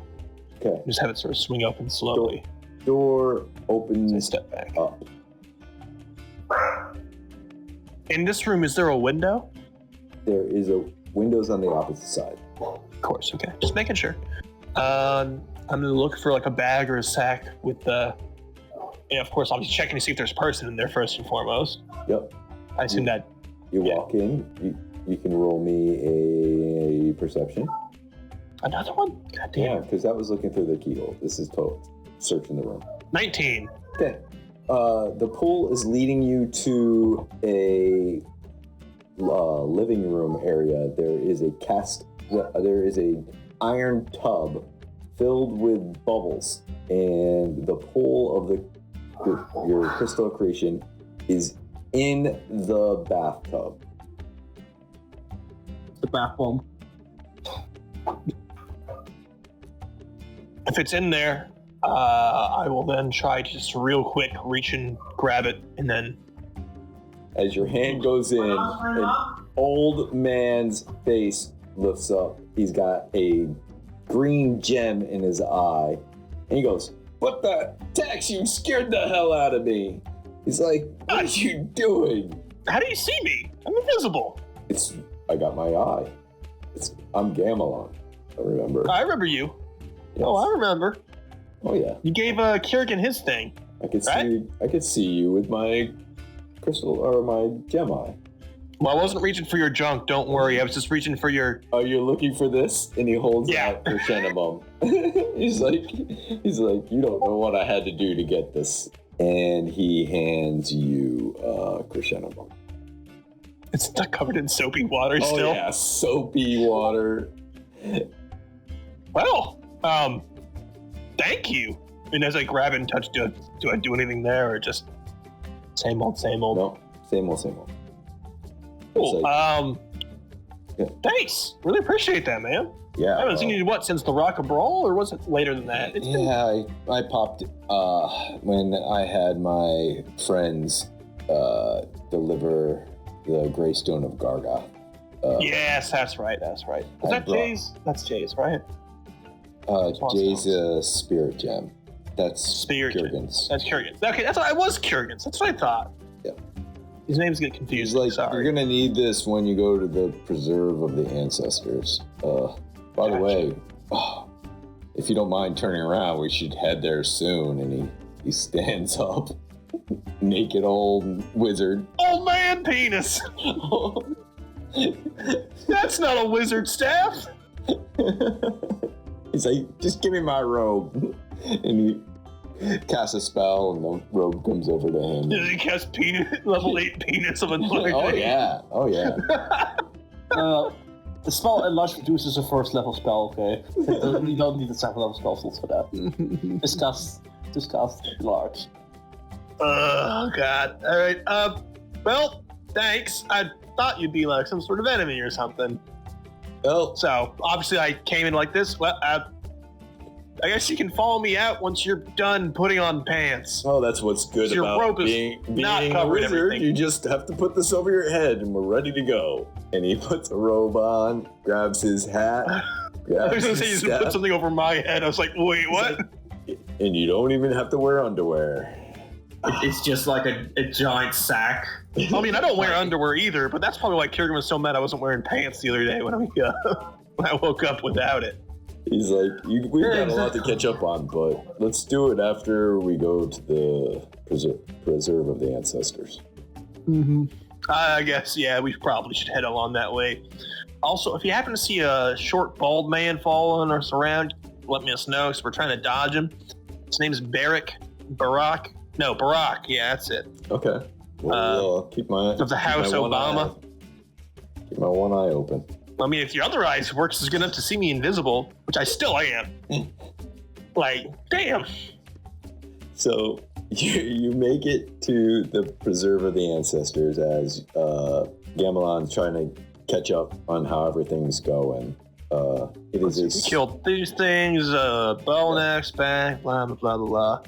Okay. Just have it sort of swing open slowly. Door opens. And step back. Up. In this room, is there a window? There is a windows on the opposite side. Of course. Okay. Just making sure. I'm gonna look for a bag or a sack with the. Yeah, of course, I'll be checking to see if there's a person in there first and foremost. Yep. I assume that. You walk in. You can roll me a perception. Another one? God damn. Yeah, because that was looking through the keyhole. This is total searching the room. 19. Okay. The pool is leading you to a living room area. There is a iron tub filled with bubbles, and the pool of your crystal creation is in the bathtub. The bath bomb. If it's in there, I will then try to just real quick reach and grab it, and then. As your hand goes in, an old man's face lifts up. He's got a green gem in his eye, and he goes, "What the Tex? You scared the hell out of me." He's like, "What are you doing?" How do you see me? I'm invisible. I got my eye. I'm Gamelon. I remember. I remember you. Yes. Oh, I remember. Oh yeah. You gave Kiergan his thing. I could see you with my crystal or my gem eye. Well, I wasn't reaching for your junk. Don't worry. I was just reaching for your. Oh, you're looking for this? And he holds out for Shenabum. He's like, you don't know what I had to do to get this. And he hands you Krishenabum. It's not covered in soapy water still. Oh yeah, soapy water. Well, thank you. And as I grab it and touch, do I do anything there, or just same old? No, same old. Cool. Like, thanks. Really appreciate that, man. Yeah. I haven't seen you since the Rock of Brawl, or was it later than that? I popped when I had my friends deliver the Greystone of Garga. Yes, that's right. Is that Jay's? That's Jay's, right? Jay's Spirit Gem. That's Spirit Kiergan's. That's Kiergan's. Okay, that's what I was Kiergan's. That's what I thought. Yeah. His names get confused. He's like, sorry. You're gonna need this when you go to the Preserve of the Ancestors. By the way, if you don't mind turning around, we should head there soon. And he stands up, naked old wizard. Old man penis. That's not a wizard staff. He's like, just give me my robe. And he casts a spell, and the robe comes over to him. Did he cast level 8 penis of enlargement? Oh yeah. The spell enlarge reduces a first level spell, okay? You don't need a second level spell slot for that. Discuss enlarge. Oh god. Alright, well, thanks. I thought you'd be like some sort of enemy or something. Well, So, obviously I came in like this. Well, I guess you can follow me out once you're done putting on pants. well, that's what's good Your about rope is being not a covering wizard. everything. You just have to put this over your head, and we're ready to go. And he puts a robe on, grabs his hat, I grabs was gonna his say you just staff, put something over my head. I was like, wait, what? and you don't even have to wear underwear. It's just like a giant sack. I mean, I don't wear underwear either, but that's probably why Kieran was so mad I wasn't wearing pants the other day when I woke up without it. He's like, we've got a lot to catch up on, but let's do it after we go to the preserve of the ancestors. Mm-hmm. I guess, yeah, we probably should head along that way. Also, if you happen to see a short, bald man following us around, let us know, because we're trying to dodge him. His name's Barak. Yeah, that's it. Okay. Well, keep my Of the House Obama. Keep my one eye open. I mean, if your other eyes works is good enough to see me invisible, which I still am. Like, damn. So you make it to the preserve of the ancestors as Gamelon's trying to catch up on how everything's going. It is We killed these things, Bonex, back, blah, blah, blah, blah.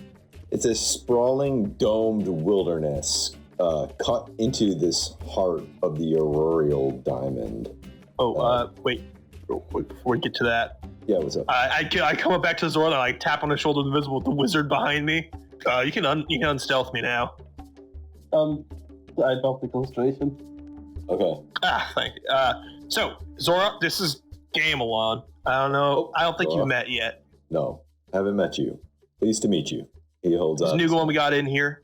It's a sprawling domed wilderness cut into this heart of the auroral diamond. Oh, wait. Real quick before we get to that. Yeah, what's up? I come up back to Zora and I tap on his shoulder invisible with the wizard behind me. You can unstealth me now. I don't think illustration. Okay. Thank you. So, Zora, this is Gamelon. I don't know. I don't think you've met yet. No, haven't met you. Pleased to meet you. He holds This up. new one we got in here.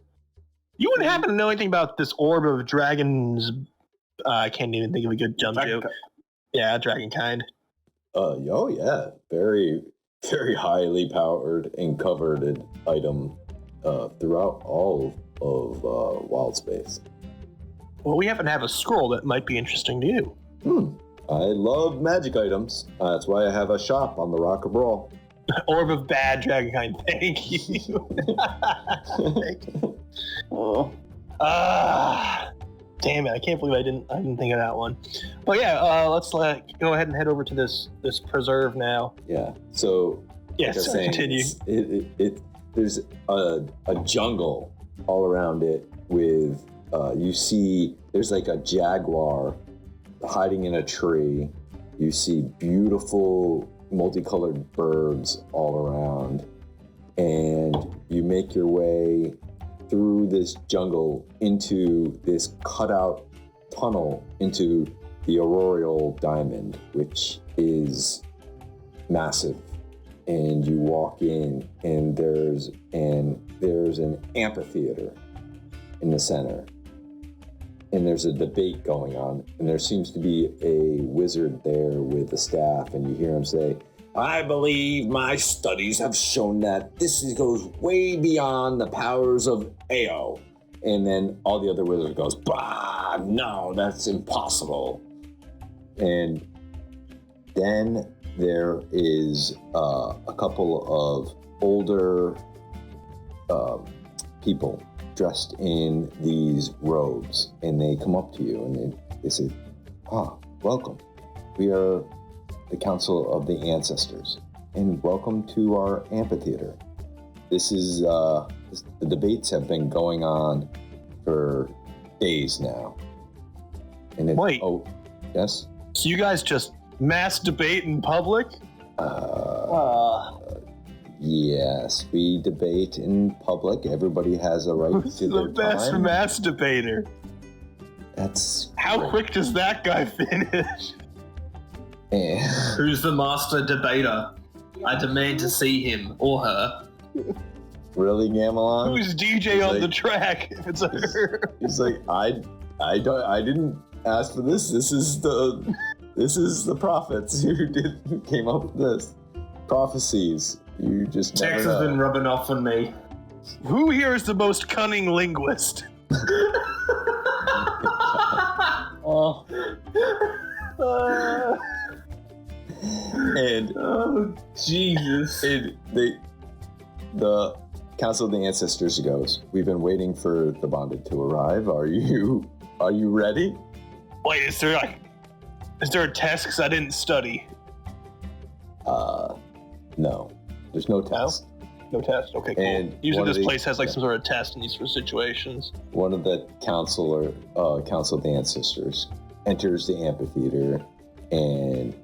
You wouldn't happen to know anything about this orb of dragons? I can't even think of a good jump joke. Yeah, dragon kind. Oh yeah, very, very highly powered and coveted item throughout all of Wild Space. Well, we happen to have a scroll that might be interesting to you. I love magic items. That's why I have a shop on the Rock of Brawl. Orb of bad dragon kind. Thank you. Thank you. Oh. Damn it! I can't believe I didn't think of that one. But yeah, let's go ahead and head over to this preserve now. Yeah. So yes, like continue. There's a jungle all around it with you see there's like a jaguar hiding in a tree. You see beautiful multicolored birds all around, and you make your way through this jungle into this cutout tunnel into the auroral diamond, which is massive. And you walk in, and there's an amphitheater in the center, and there's a debate going on, and there seems to be a wizard there with a staff, and you hear him say, "I believe my studies have shown that this goes way beyond the powers of Ao." And then all the other wizards goes, "Bah, no, that's impossible." And then there is a couple of older people dressed in these robes, and they come up to you and they say, "Welcome. We are the Council of the Ancestors, and welcome to our amphitheater. This is the debates have been going on for days now." And Wait. Oh, yes. So you guys just mass debate in public? Yes, we debate in public. Everybody has a right Who's to the their best time. mass debater? That's How great. quick does that guy finish? Eh. Who's the master debater? I demand to see him or her. Really, Gamelon? Who's DJ He's on like- the track? If it's her. He's like, I didn't ask for this. This is the prophets who came up with this. Prophecies. You just never Tex has know. been rubbing off on me. Who here is the most cunning linguist? Oh, And oh, Jesus. And the Council of the Ancestors goes, we've been waiting for the bonded to arrive. Are you ready? Wait, is there a test? Because I didn't study. No. There's no test. No test. Okay, cool. And usually this place has like some sort of test in these sort of situations. One of the Council of the Ancestors enters the amphitheater and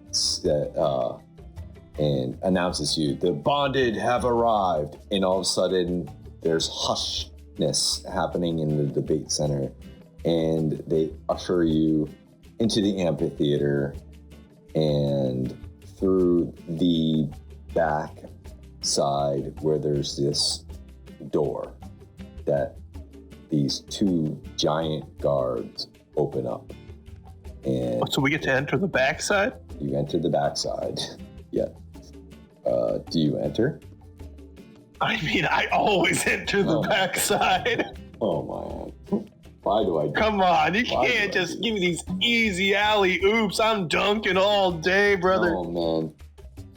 announces you, the bonded have arrived. And all of a sudden, there's hushness happening in the debate center. And they usher you into the amphitheater and through the back side where there's this door that these two giant guards open up. And so we get to enter the backside? You enter the backside. Yeah. Do you enter? I mean, I always enter the backside. Oh man. Why do I do Come on, you can't just give me these easy alley oops. I'm dunking all day, brother. Oh man.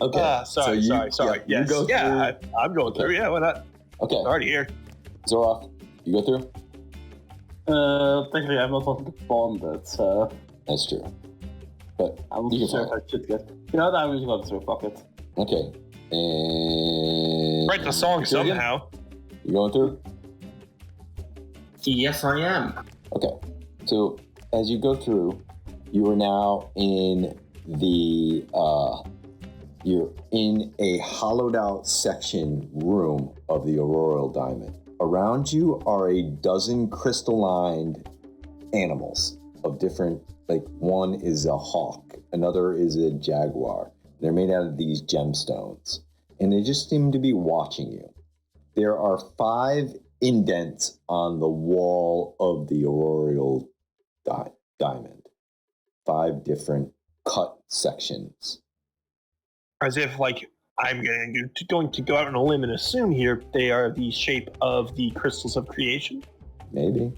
Okay. Sorry. Yes. You go through. I'm going through. Yeah, why not? Okay. Already here. Zoroth, you go through? Technically, I'm not on the bonded, so That's true. But I'm you not can sure if follow. I should get. You know what? I'm just going through. Fuck it. Okay. And Write the song somehow. You going through? Yes, I am. Okay. So as you go through, you are now in the you're in a hollowed out section room of the auroral diamond. Around you are a dozen crystalline animals of different, like one is a hawk, another is a jaguar. They're made out of these gemstones, and they just seem to be watching you. There are 5 indents on the wall of the auroral diamond. 5 different cut sections. As if, like, I'm going to go out on a limb and assume here they are the shape of the crystals of creation. Maybe.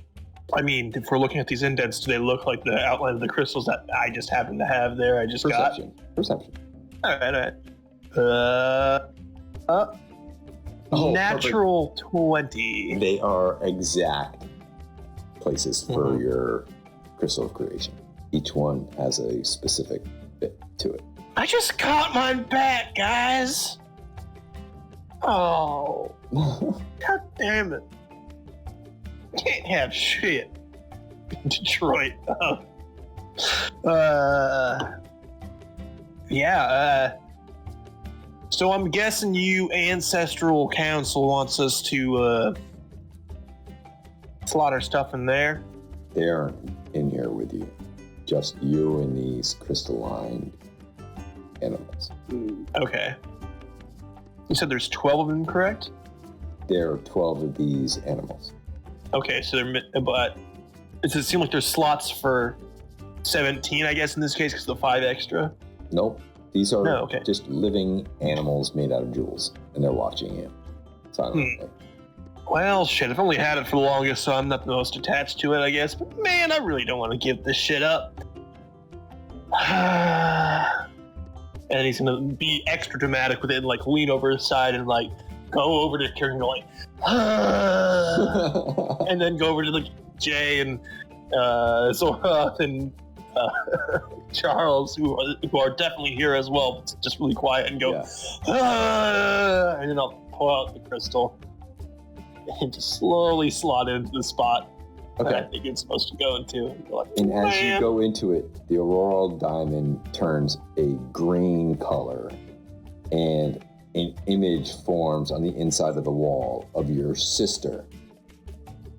I mean, if we're looking at these indents, do they look like the outline of the crystals that I just happen to have there? I just Perception. got? Perception. All right. Natural perfect. 20. They are exact places for your crystal of creation. Each one has a specific bit to it. I just caught mine back, guys. Oh, god damn it! Can't have shit. Detroit. So I'm guessing you Ancestral Council wants us to slaughter stuff in there. They aren't in here with you. Just you and these crystalline animals. Okay. You said there's 12 of them, correct? There are 12 of these animals. Okay, so but does it seem like there's slots for 17, I guess, in this case, because the 5 extra? Nope. These are okay. just living animals made out of jewels, and they're watching you. Silently. Well, shit, I've only had it for the longest, so I'm not the most attached to it, I guess. But man, I really don't want to give this shit up. And he's gonna be extra dramatic with it and like lean over his side and like go over to Kieran and go like, and then go over to like Jay and Zoroth and Charles, who are definitely here as well, but just really quiet and go, and then I'll pull out the crystal and just slowly slot into the spot that I think it's supposed to go into. And as you go into it, the auroral diamond turns a green color, and an image forms on the inside of the wall of your sister,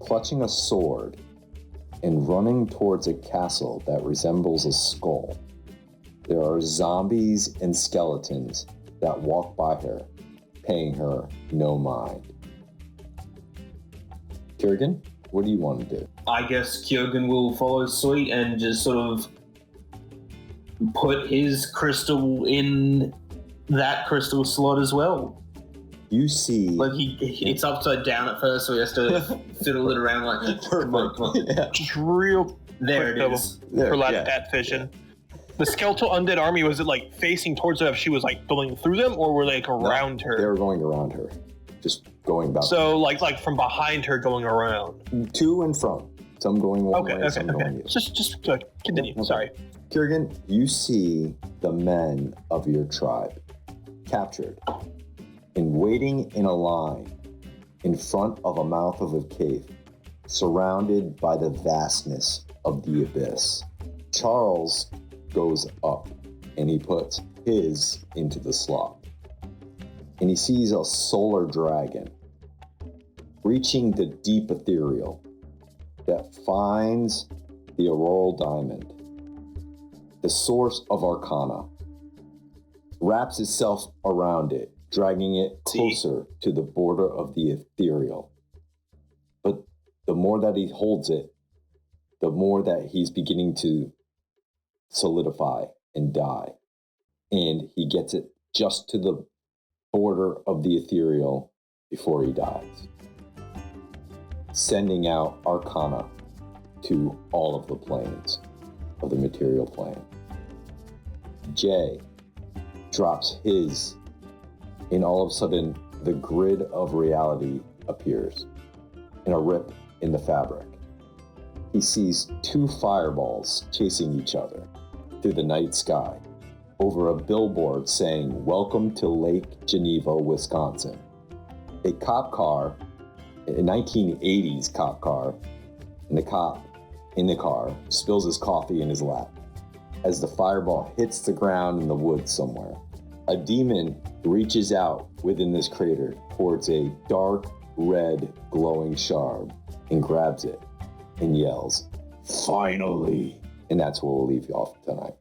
clutching a sword and running towards a castle that resembles a skull. There are zombies and skeletons that walk by her, paying her no mind. Kurgan, what do you want to do? I guess Kyogen will follow suit and just sort of put his crystal in that crystal slot as well. You see... Like it's upside down at first, so he has to fiddle it around like, come on. Just real There quick it is. for that vision. The skeletal undead army, was it like facing towards her if she was like going through them, or were they like around her? They were going around her, just going about. So like from behind her going around. To and from. Some going one way, some going the other. Just continue. Okay. Sorry. Kurgan, you see the men of your tribe captured and waiting in a line in front of a mouth of a cave, surrounded by the vastness of the abyss. Charles goes up and he puts his into the slot. And he sees a solar dragon reaching the deep ethereal that finds the auroral diamond, the source of arcana, wraps itself around it, dragging it closer to the border of the ethereal. But the more that he holds it, the more that he's beginning to solidify and die. And he gets it just to the border of the ethereal before he dies, sending out arcana to all of the planes of the material plane. Jay drops his, and all of a sudden the grid of reality appears in a rip in the fabric. He sees two fireballs chasing each other through the night sky over a billboard saying, "Welcome to Lake Geneva, Wisconsin." A cop car, a 1980s cop car, and the cop in the car spills his coffee in his lap as the fireball hits the ground in the woods somewhere. A demon reaches out within this crater towards a dark red glowing shard and grabs it and yells, "Finally!" And that's where we'll leave you off tonight.